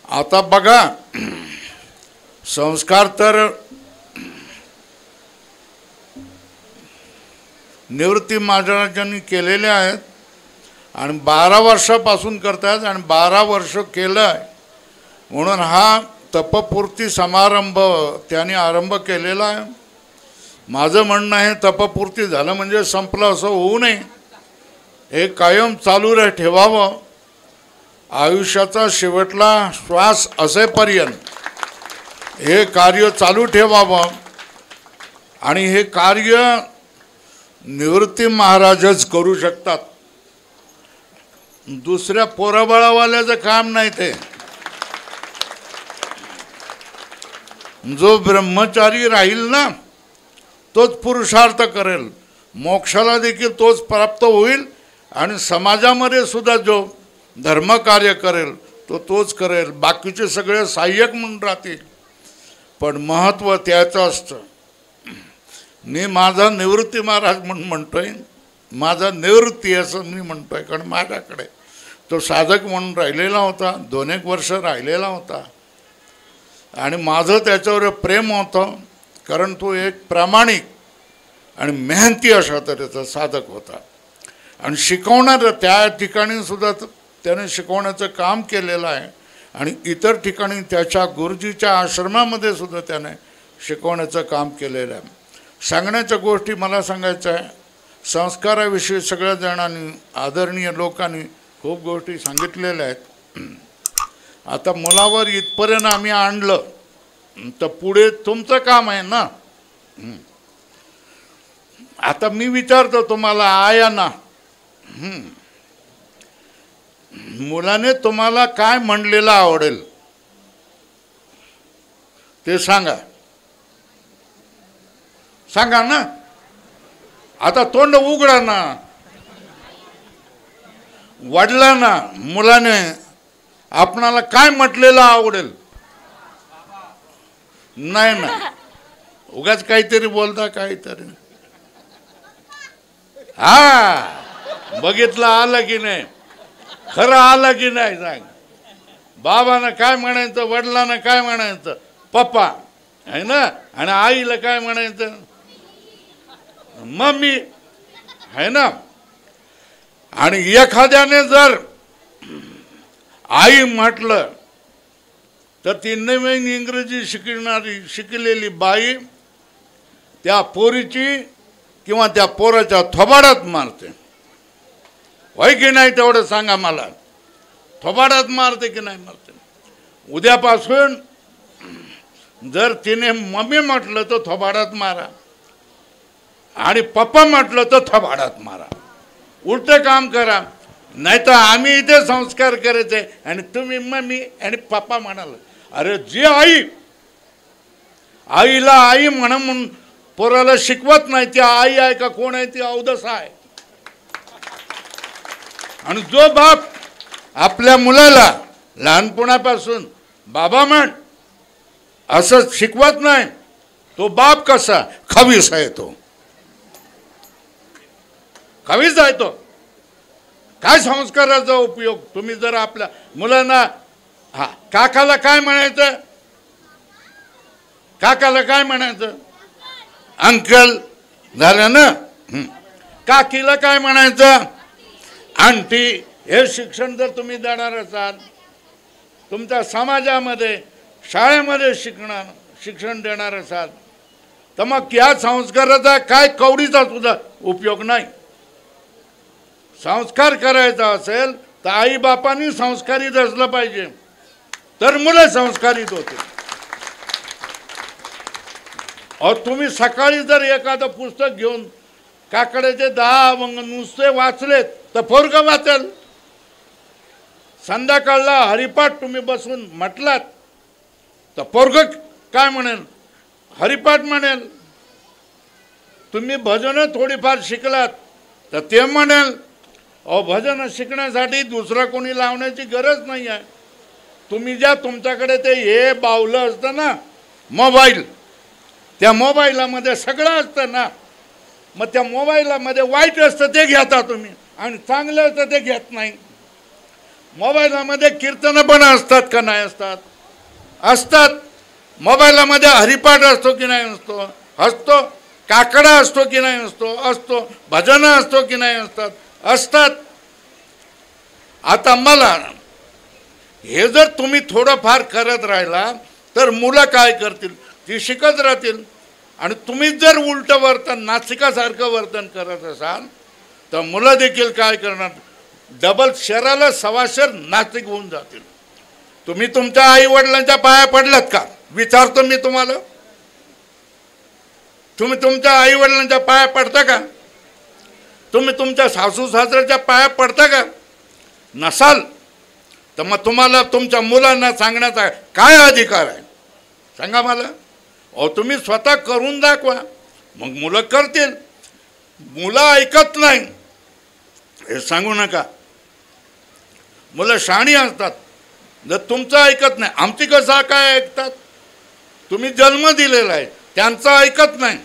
आता बघा, संस्कार तर निवृत्ती महाराजांनी केलेल्या आहेत आणि 12 वर्षापासून करतायत आणि 12 वर्ष केलं आहे म्हणून हा तपपूर्ती समारंभ त्यांनी आरंभ केलेला आहे. माझं म्हणणं आहे तपपूर्ती झालं म्हणजे संपलं असं होऊ नये, हे कायम चालू ठेवावं. आयुष्याचा शेवटला श्वास असेपर्यंत हे कार्य चालू ठेवावं आणि हे कार्य निवृत्ती महाराजच करू शकतात. दुसऱ्या पोराबाळावाल्याचं काम नाही ते. जो ब्रह्मचारी राहील ना तोच पुरुषार्थ करेल, मोक्षाला देखील तोच प्राप्त होईल आणि समाजामध्ये सुद्धा जो धर्मकार्य करेल तो तोच करेल. बाकीचे सगळे सहाय्यक म्हणून राहतील पण महत्त्व त्याचं असतं. मी माझा निवृत्ती महाराज म्हणून म्हणतोय, माझा निवृत्ती असं मी म्हणतोय कारण माझ्याकडे तो साधक म्हणून राहिलेला होता, 2-1 वर्ष राहिलेला होता आणि माझं त्याच्यावर प्रेम होतं कारण तो एक प्रामाणिक आणि मेहनती अशा तऱ्हेचा साधक होता आणि शिकवणारं त्या ठिकाणी सुद्धा त्याने शिकवण्याचं काम केलेलं आहे आणि इतर ठिकाणी त्याच्या गुरुजीच्या आश्रमामध्ये सुद्धा त्याने शिकवण्याचं काम केलेलं आहे. सांगण्याच्या गोष्टी मला सांगायच्या आहे. संस्काराविषयी सगळ्या जणांनी आदरणीय लोकांनी खूप गोष्टी सांगितलेल्या आहेत. आता मुलावर इथपर्यंत आम्ही आणलं तर पुढे तुमचं काम आहे ना. आता मी विचारतो तुम्हाला आयांना, मुलाने तुम्हाला काय म्हणलेलं आवडेल ते सांगा, सांगा ना. आता तोंड उघडा ना. वडिलांना मुलाने आपणाला काय म्हटलेलं आवडेल? नाही ना, उगाच काहीतरी बोलता काहीतरी. हा बघितलं आलं की नाही, खरं आलं की नाही सांग. बाबानं काय म्हणायचं, वडिलांना काय म्हणायचं, पप्पा आहे ना, आणि आईला काय म्हणायचं, मम्मी आहे ना. आणि एखाद्याने जर आई म्हटलं तर ती नवीन इंग्रजी शिकलेली बाई त्या पोरीची किंवा त्या पोराच्या थोबाडात मारते. होय की नाही तेवढं सांगा मला. थोबाडात मारते की नाही मारते? उद्यापासून जर तिने मम्मी म्हटलं तर थोबाडात मारा आणि पप्पा म्हटलं तर थोबाडात मारा. उलटं काम करा. नाही तर आम्ही इथे संस्कार करायचे आणि तुम्ही मम्मी आणि पप्पा म्हणाल. अरे जी आई आईला आई म्हणून पोराला शिकवत नाही ती आई आहे का कोण आहे? ती अवदसा आहे. आणि जो बाप आपल्या मुलाला लहानपणापासून बाबा म्हण असं शिकवत नाही तो बाप कसा खवीस आहे. तो खवीस आहे. तो काय संस्काराचा उपयोग? तुम्ही जर आपल्या मुलांना काकाला काय म्हणायचं, काकाला काय म्हणायचं, अंकल झालं ना. काकीला काय म्हणायचं, आंटी. हे शिक्षण जर तुम्ही देणार असाल तुमच्या समाजामध्ये शाळेमध्ये शिक्षण देणार असाल तर मग या संस्काराचा काय कवडीचा सुद्धा उपयोग नाही. संस्कार करायचा असेल तर आई बापांनी संस्कारित असलं पाहिजे तर मुलं संस्कारित होते. और तुम्ही सकाळी जर एखादं पुस्तक घेऊन काकड्याचे 10 अभंग नुसते वाचलेत तर पोरगं वाचेल. संध्याकाळला हरिपाठ तुम्ही बसून म्हटलात तर पोरगं काय म्हणेल, हरिपाठ म्हणेल. तुम्ही भजनं थोडीफार शिकलात तर ते म्हणेल. भजन शिकण्यासाठी दुसरा कोणी लावण्याची गरज नाही आहे. तुम्ही ज्या तुमच्याकडे ते हे बावलं असतं ना मोबाईल, त्या मोबाईलामध्ये सगळं असतं ना. मग त्या मोबाईलामध्ये वाईट असतं ते घेता तुम्ही आणि चांगलं असतं ते घेत नाही. मोबाईलामध्ये कीर्तनं पण असतात का नाही असतात? असतात. मोबाईलामध्ये हरिपाठ असतो की नाही असतो? असतो. काकडा असतो की नाही असतो, असतो. भजनं असतो की नाही असतात, असतात. आता मला हे जर तुम्ही थोडंफार करत राहिला तर मुलं काय करतील, ती शिकत राहतील. आणि तुम्ही जर उलटं वर्तन, नास्तिकासारखं वर्तन करत असाल तर मुलं देखील काय करणार, डबल शहराला सवाशर नास्तिक होऊन जातील. तुम्ही तुमच्या आई वडिलांच्या पाया पडलात का, विचारतो मी तुम्हाला. तुम्ही तुमच्या आई वडिलांच्या पाया पडता का? तुम्ही तुमच्या सासू सासऱ्याच्या पाया पडता का? नसाल तर मग तुम्हाला तुमच्या मुलांना सांगण्याचा काय अधिकार आहे, सांगा मला. अहो तुम्ही स्वतः करून दाखवा, मग मुलं करतील. मुलं ऐकत नाही हे सांगू नका. मुलं शहाणी असतात, जर तुमचं ऐकत नाही. आमची कसं काय ऐकतात, तुम्ही जन्म दिलेला आहे, त्यांचं ऐकत नाही.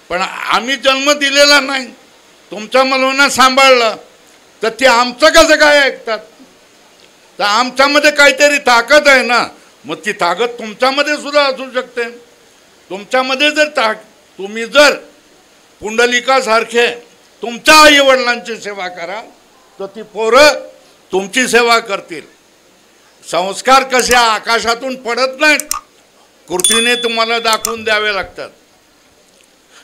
पण आम्ही जन्म दिलेला नाही, तुमच्या मुलांना सांभाळलं तर ते आमचं कसं काय ऐकतात. तर आमच्यामध्ये काहीतरी ताकद आहे ना, मग ती ताकद तुमच्यामध्ये सुद्धा असू शकते. तुमच्यामध्ये जर तुम्ही जर पुंडलिकासारखे तुमच्या आई वडिलांची सेवा करा तर ती पोरं तुमची सेवा करतील. संस्कार कसे आकाशातून पडत नाहीत, कृतीने तुम्हाला दाखवून द्यावे लागतात.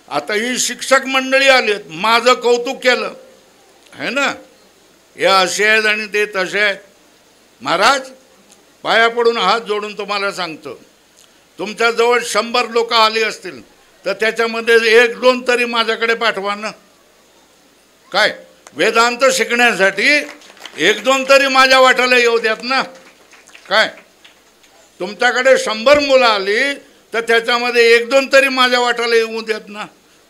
आता ही शिक्षक मंडळी आली, माझं कौतुक केलं आहे ना, हे असे आहेत आणि ते तसे आहेत. महाराज पाया पडून हात जोडून तुम्हाला सांगतो, तुमच्याजवळ 100 लोक आली असतील तर त्याच्यामध्ये 1-2 तरी माझ्याकडे पाठवा ना. काय वेदांत शिकण्यासाठी 1-2 तरी माझ्या वाट्याला येऊ द्यात ना. काय तुमच्याकडे 100 मुलं आली तर त्याच्यामध्ये 1-2 तरी माझ्या वाट्याला येऊ देत ना.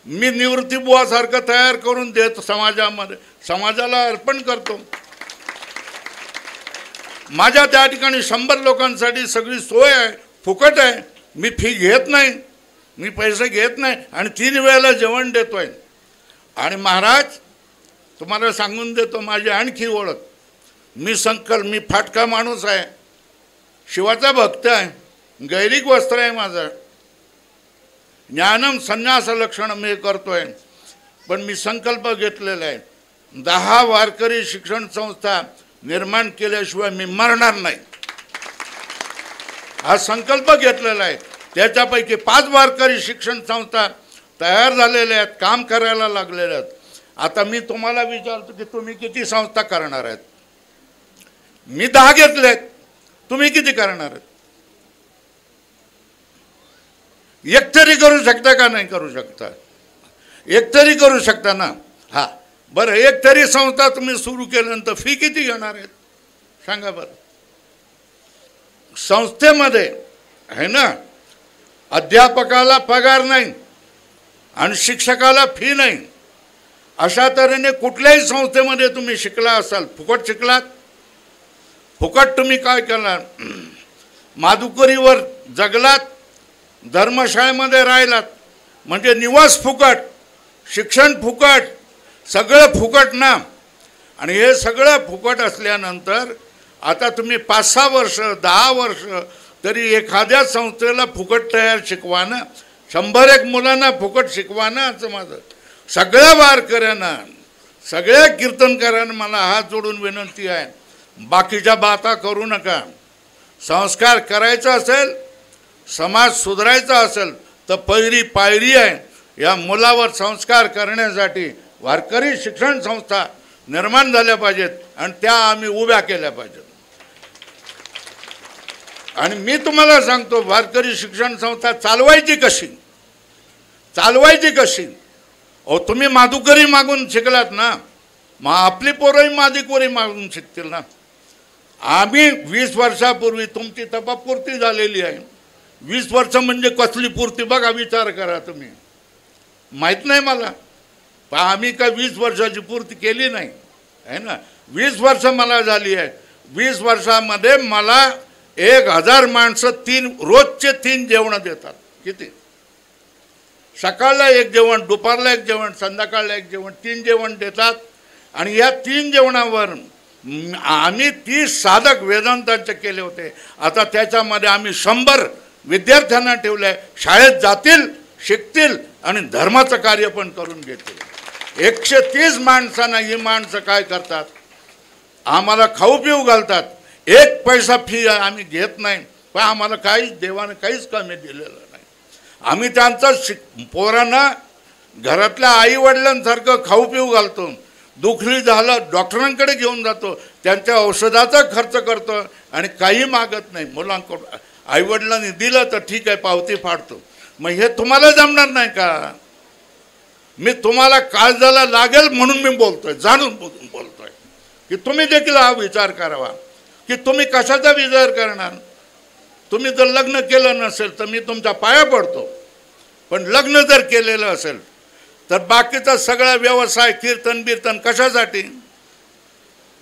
मी निवृत्ती बुवासारखं तयार करून देत समाजामध्ये, समाजाला अर्पण करतो. माझ्या त्या ठिकाणी 100 लोकांसाठी सगळी सोय आहे, फुकट आहे. मी फी घेत नाही, मी पैसे घेत नाही आणि 3 वेळेला जेवण देतोय. आणि महाराज तुम्हाला सांगून देतो माझी आणखी ओळख, मी मी फाटका माणूस आहे, शिवाचा भक्त आहे, गैरिक वस्त्र आहे माझं, ज्ञानम संन्यास लक्षण मी करतोय. पण मी संकल्प घेतलेला आहे 10 वारकरी शिक्षण संस्था निर्माण केल्याशिवाय मी मरणार नाही. हा संकल्प घेतलेला आहे. त्याच्यापैकी 5 वारकरी शिक्षण संस्था तयार झालेल्या आहेत, काम करायला लागलेल्या आहेत. आता मी तुम्हाला विचारतो की तुम्ही किती संस्था करणार आहेत. मी 10 घेतलेत, तुम्ही किती करणार आहेत. एक तरी करू शकता का नाही करू शकता, एक तरी करू शकता ना. हा बरं, एक तरी संस्था तुम्ही सुरू केल्यानंतर फी किती घेणार आहेत सांगा बरं. संस्थेमध्ये आहे ना, अध्यापकाला पगार नाही आणि शिक्षकाला फी नाही. अशा तऱ्हेने कुठल्याही संस्थेमध्ये तुम्ही शिकला असाल, फुकट शिकलात, फुकट तुम्ही काय करणार, माधुकरीवर जगलात, धर्मशाळेमध्ये राहिलात, म्हणजे निवास फुकट, शिक्षण फुकट, सगळं फुकट ना. आणि हे सगळं फुकट असल्यानंतर आता तुम्ही 5-6 वर्ष 10 वर्ष तरी एखाद्या संस्थेला फुकट तयार शिकवा ना, 100-1 मुलांना फुकट शिकवा ना. असं माझं सगळ्या वारकऱ्यांना, सगळ्या कीर्तनकारांना मला हात जोडून विनंती आहे, बाकीच्या बाता करू नका. संस्कार करायचा असेल, समाज सुधारायचा असेल तर पहिली पायरी आहे या मुलावर संस्कार करण्यासाठी वारकरी शिक्षण संस्था निर्माण झाल्या पाहिजेत आणि त्या आम्ही उभ्या केल्या पाहिजेत. आणि मी तुम्हाला सांगतो वारकरी शिक्षण संस्था चालवायची कशी, चालवायची कशी. अहो तुम्ही माधुकरी मागून शिकलात ना, मग आपली पोरंही माधुकरी मागून शिकतील ना. आम्ही 20 वर्षापूर्वी, तुमची तपापूर्ती झालेली आहे, 20 वर्ष म्हणजे कसली पूर्ती बघा, विचार करा तुम्ही. माहीत नाही मला, पण आम्ही काय 20 वर्षाची पूर्ती केली नाही आहे ना. 20 वर्ष मला झाली आहे. 20 वर्षामध्ये मला 1000 माणसं रोजचे 3 जेवण देतात. किती, सकाळला 1 जेवण, दुपारला 1 जेवण, संध्याकाळला 1 जेवण, 3 जेवण देतात. आणि या 3 जेवणावर आम्ही 30 साधक वेदांतांचे केले होते. आता त्याच्यामध्ये आम्ही 100 विद्यार्थ्यांना ठेवले, शाळेत जातील शिकतील आणि धर्माचं कार्य पण करून घेतील. 130 माणसांना ही माणसं काय करतात, आम्हाला खाऊ पिऊ घालतात, 1 पैसा फी आम्ही घेत नाही, पण आम्हाला काहीच देवानं काहीच कमी दिलेलं नाही. आम्ही त्यांचं पोरांना घरातल्या आईवडिलांसारखं खाऊ पिऊ घालतो, दुखली झालं डॉक्टरांकडे घेऊन जातो, त्यांच्या औषधाचा खर्च करतो आणि काही मागत नाही. मुलांकडून आईवडिलांनी दिलं तर ठीक आहे, पावती फाडतो. मग हे तुम्हाला जमणार नाही का? मी तुम्हाला काळजाला लागेल म्हणून मी बोलतोय, जाणून बोलतोय की तुम्ही देखील हा विचार करावा की तुम्ही कशाचा विचार करणार. तुम्ही जर लग्न केलं नसेल तर मी तुमच्या पाया पडतो, पण लग्न जर केलेलं असेल तर बाकीचा सगळा व्यवसाय कीर्तन बिर्तन कशासाठी?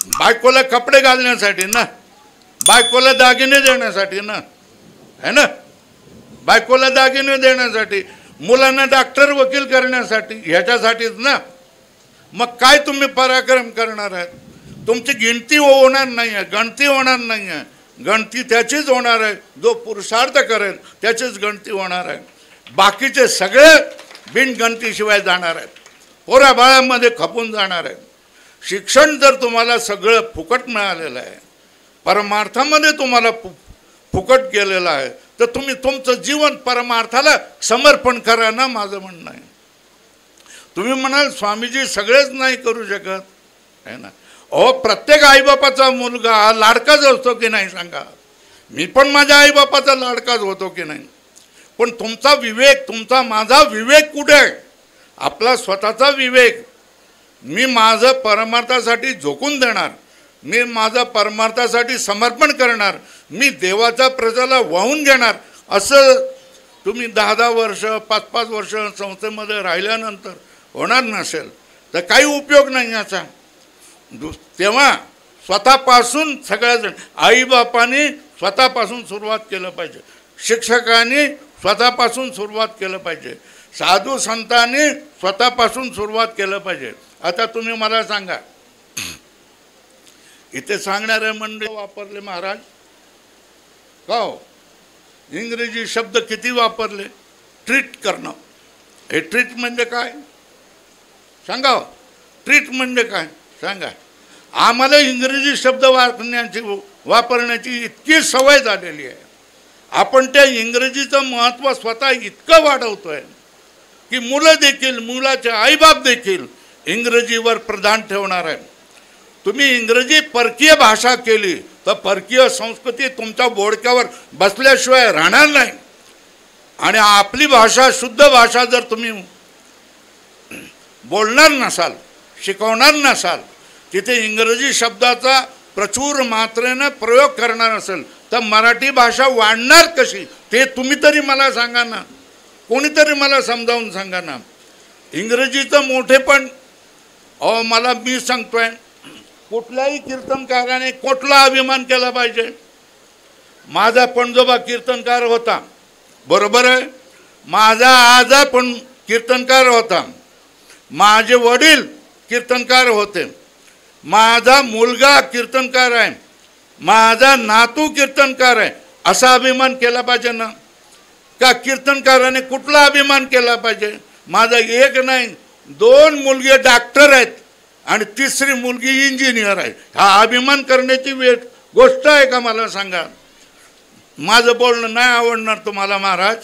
बायकोला कपडे घालण्यासाठी ना, बायकोला दागिने देण्यासाठी ना, है ना, बायकोला दागिने देण्यासाठी, मुलांना डॉक्टर वकील करण्यासाठी, ह्याच्यासाठीच ना. मग काय तुम्ही पराक्रम करणार आहेत? तुमची गिनती होणार नाही आहे, गणती होणार नाही आहे. गणती त्याचीच होणार आहे जो पुरुषार्थ करेल, त्याचीच गणती होणार आहे. बाकीचे सगळे बिनगणतीशिवाय जाणार आहेत, पोराबाळामध्ये खपून जाणार आहेत. शिक्षण जर तुम्हाला सगळं फुकट मिळालेलं आहे, परमार्थामध्ये तुम्हाला फुकट गेलेलं आहे, तर तुम्ही तुमचं जीवन परमार्थाला समर्पण करा ना, माझं म्हणणं आहे. तुम्ही म्हणाल स्वामीजी सगळेच नाही करू शकत, आहे ना. अहो, प्रत्येक आईबापाचा मुलगा हा लाडकाच असतो की नाही सांगा? मी पण माझ्या आईबापाचा लाडकाच होतो की नाही? पण तुमचा विवेक, तुमचा माझा विवेक कुठे आहे? आपला स्वतःचा विवेक. मी माझं परमार्थासाठी झोकून देणार, मी माझं परमार्थासाठी समर्पण करणार, मी देवाच्या प्रजाला वाहून घेणार, असं तुम्ही 10-10 वर्ष 5-5 वर्ष संस्थेमध्ये राहिल्यानंतर होणार नसेल तर काही उपयोग नाही याचा. तेव्हा स्वतःपासून सगळ्याजण, आईबापांनी स्वतःपासून सुरुवात केलं पाहिजे, शिक्षकांनी स्वतःपासून सुरुवात केलं पाहिजे, साधू संतांनी स्वतःपासून सुरुवात केलं पाहिजे. आता तुम्ही मला सांगा, इथे सांगणारे मंडळी वापरले महाराज का हो? इंग्रजी शब्द किती वापरले? ट्रीट करणं. हे ट्रीट म्हणजे काय सांगा? ट्रीट म्हणजे काय सांगा? आम्हाला इंग्रजी शब्द वापरण्याची इतकी सवय झालेली आहे, आपण त्या इंग्रजीचं महत्त्व स्वतः इतकं वाढवतोय की मुलं देखील, मुलाचे आईबाप देखील इंग्रजीवर प्रधान ठेवणार आहे. तुम्ही इंग्रजी परकीय भाषा केली तर परकीय संस्कृती तुमच्या बोडक्यावर बसल्याशिवाय राहणार नाही. आणि आपली भाषा, शुद्ध भाषा जर तुम्ही बोलणार नसाल, शिकवणार नसाल, तिथे इंग्रजी शब्दाचा प्रचूर मात्रेने प्रयोग करणार असेल तर मराठी भाषा वाढणार कशी? ते तुम्ही तरी मला सांगा ना, कोणीतरी मला समजावून सांगा ना. इंग्रजीचं मोठेपण मला मी सांगतोय, कुठल्याही कीर्तनकाराने कुठला अभिमान केला पाहिजे. माझा पणजोबा कीर्तनकार होता, बरोबर आहे. माझा आजा पण कीर्तनकार होता, माझे वडील कीर्तनकार होते, माझा मुलगा कीर्तनकार आहे, माझा नातू कीर्तनकार आहे. असा अभिमान केला पाहिजे ना? का कीर्तनकाराने कुठला अभिमान केला पाहिजे? माझा एक नाही 2 मुलगे डॉक्टर आहेत आणि 3री मुलगी इंजिनियर आहे. हा अभिमान करण्याची गोष्ट आहे का मला सांगा? माझं बोलणं नाही आवडणार तुम्हाला महाराज,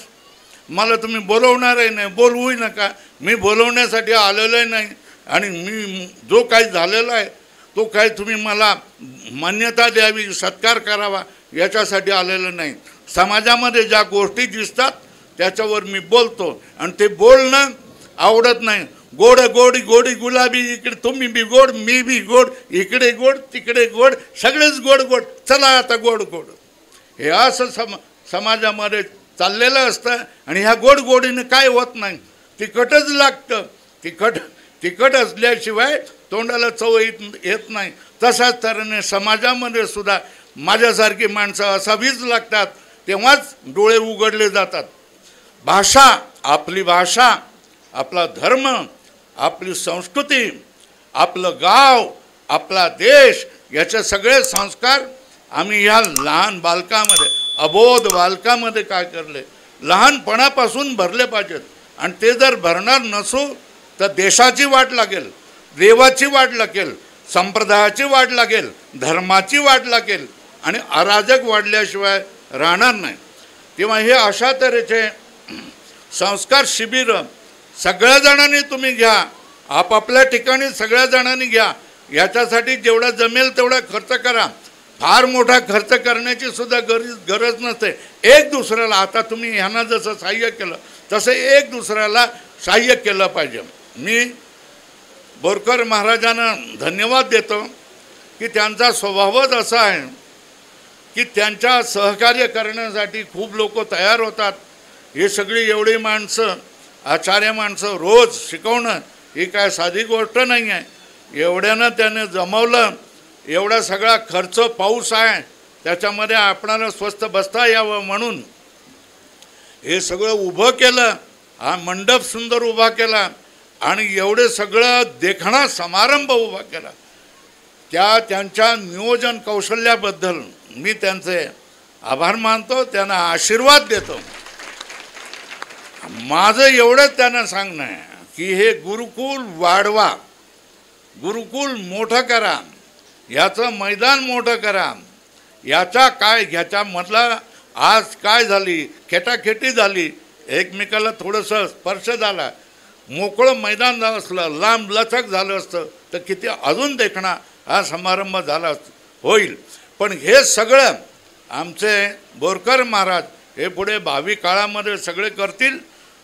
मला तुम्ही बोलवणारही नाही, बोलवूही नका. मी बोलवण्यासाठी आलेलो नाही आणि मी जो काही झालेला आहे तो काही तुम्ही मला मान्यता द्यावी, सत्कार करावा याच्यासाठी आलेलं नाही. समाजामध्ये ज्या गोष्टी दिसतात त्याच्यावर मी बोलतो आणि ते बोलणं आवडत नाही. गोड गोडी गोडी गुलाबी, इकडे तुम्ही बी गोड, मी बी गोड, इकडे गोड तिकडे गोड, सगळेच गोड गोड, चला आता गोड गोड, हे असं समाजामध्ये चाललेलं असतं. आणि ह्या गोड गोडीने काय होत नाही, तिखटच लागतं. तिखट असल्याशिवाय तोंडाला चव येत नाही. तशाच तऱ्हेने समाजामध्ये सुद्धा माझ्यासारखी माणसं असावीच लागतात, तेव्हाच डोळे उघडले जातात. भाषा, आपली भाषा, आपला धर्म, आपली संस्कृती, आपलं गाव, आपला देश, याचे सगळे संस्कार आम्ही ह्या लहान बालकामध्ये, अबोध बालकामध्ये काय करले, लहानपणापासून भरले पाहिजेत. आणि ते जर भरणार नसू तर देशाची वाट लागेल, देवाची वाट लागेल, संप्रदायाची वाट लागेल, धर्माची वाट लागेल आणि अराजक वाढल्याशिवाय राहणार नाही. तेव्हा हे अशा तऱ्हेचे संस्कार शिबिर सगळ्या जणांनी तुम्ही घ्या, आपापल्या ठिकाणी सगळ्या जणांनी घ्या. याच्यासाठी जेवढा जमेल तेवढा खर्च करा. फार मोठा खर्च करण्याची सुद्धा गरज नसते. एक दुसऱ्याला, आता तुम्ही ह्यांना जसं सहाय्य केलं तसं एक दुसऱ्याला सहाय्य केलं पाहिजे. मी बोरकर महाराजांना धन्यवाद देतो की त्यांचा स्वभावच असा आहे की त्यांच्या सहकार्य करण्यासाठी खूप लोक तयार होतात. हे सगळी एवढी माणसं, आचार्य माणसं रोज शिकवणं ही काय साधी गोष्ट नाही आहे. एवढ्यानं त्याने जमवलं. एवढा सगळा खर्च, पाऊस आहे त्याच्यामध्ये आपणाला स्वस्त बसता यावं म्हणून हे सगळं उभं केलं. हा मंडप सुंदर उभा केला आणि एवढे सगळं देखणा समारंभ उभा केला. त्यांच्या नियोजन कौशल्याबद्दल मी त्यांचे आभार मानतो, त्यांना आशीर्वाद देतो. माझं एवढंच त्यांना सांगणं आहे की हे गुरुकुल वाढवा, गुरुकुल मोठं करा, याचं मैदान मोठं करा. याचा काय, ह्याच्यामधला आज काय झाली, खेटाखेटी झाली, एकमेकाला थोडंसं स्पर्श झाला, मोकळं मैदान झालं असलं, लांब लचक झालं असतं तर किती अजून देखणा हा समारंभ झाला होईल. पण हे सगळं आमचे बोरकर महाराज हे पुढे भावी काळामध्ये सगळे करतील.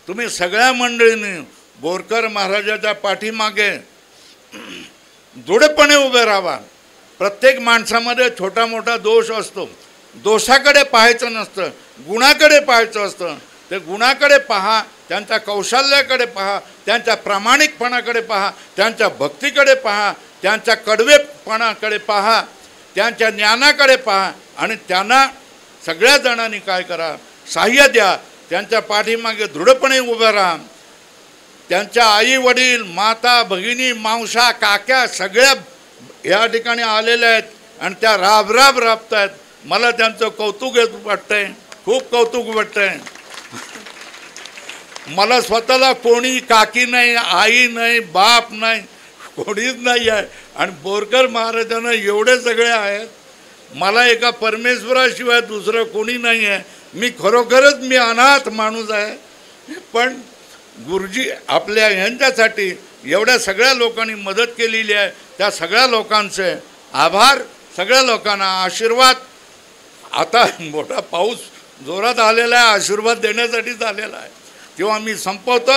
तुम्ही सगळ्या मंडळींनी बोरकर महाराजाच्या पाठीमागे दृढपणे उभे राहा. प्रत्येक माणसामध्ये छोटा मोठा दोष असतो, दोषाकडे पाहायचं नसतं, गुणाकडे पाहायचं असतं. ते गुणाकडे पहा, त्यांच्या कौशल्याकडे पहा, त्यांच्या प्रामाणिकपणाकडे पहा, त्यांच्या भक्तीकडे पहा, त्यांच्या कडवेपणाकडे पहा, त्यांच्या ज्ञानाकडे पहा आणि त्यांना सगळ्या जणांनी काय करा, सहाय्य द्या. त्यांच्या पाठीमागे दृढपणे उभे राहा. त्यांच्या आई वडील, माता, भगिनी, मावशा, काक्या सगळ्या या ठिकाणी आलेल्या आहेत आणि त्या राबराब राबत आहेत. मला त्यांचं कौतुक वाटतंय, खूप कौतुक वाटतंय. मला स्वतःला कोणी काकी नाही, आई नाही, बाप नाही, कोणीच नाही आहे आणि बोरकर महाराजांना एवढे सगळे आहेत. मला एका परमेश्वराशिवाय दुसरं कोणी नाही आहे. मी खरोखरच मी अनाथ माणूस आहे. पण गुरुजी आपल्या यांच्यासाठी एवढ्या सगळ्या लोकांनी मदत केलेली आहे. त्या सगळ्या लोकांचे आभार, सगळ्या लोकांना आशीर्वाद. आता मोठा पाऊस जोरात आलेला आहे, आशीर्वाद देण्यासाठीच आलेला आहे. तेव्हा मी संपवतो.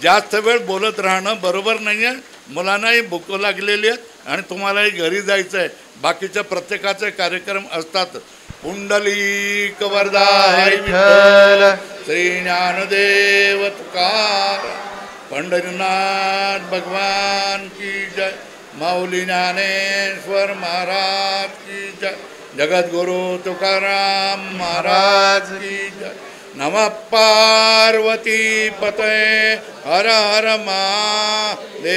जास्त वेळ बोलत राहणं बरोबर नाही आहे. मुलांनाही भूक लागलेली आहेत आणि तुम्हालाही घरी जायचं आहे. बाकीच्या प्रत्येकाचे कार्यक्रम असतात. पुंडलिक वरदा विठ्ठल, श्री ज्ञानदेव तुकाराम, पंढरीनाथ भगवान की जय, माऊली ज्ञानेश्वर महाराज की जय, जगद्गुरु तुकाराम महाराज की जय. नमः पार्वती पतये, हर हर महादेव.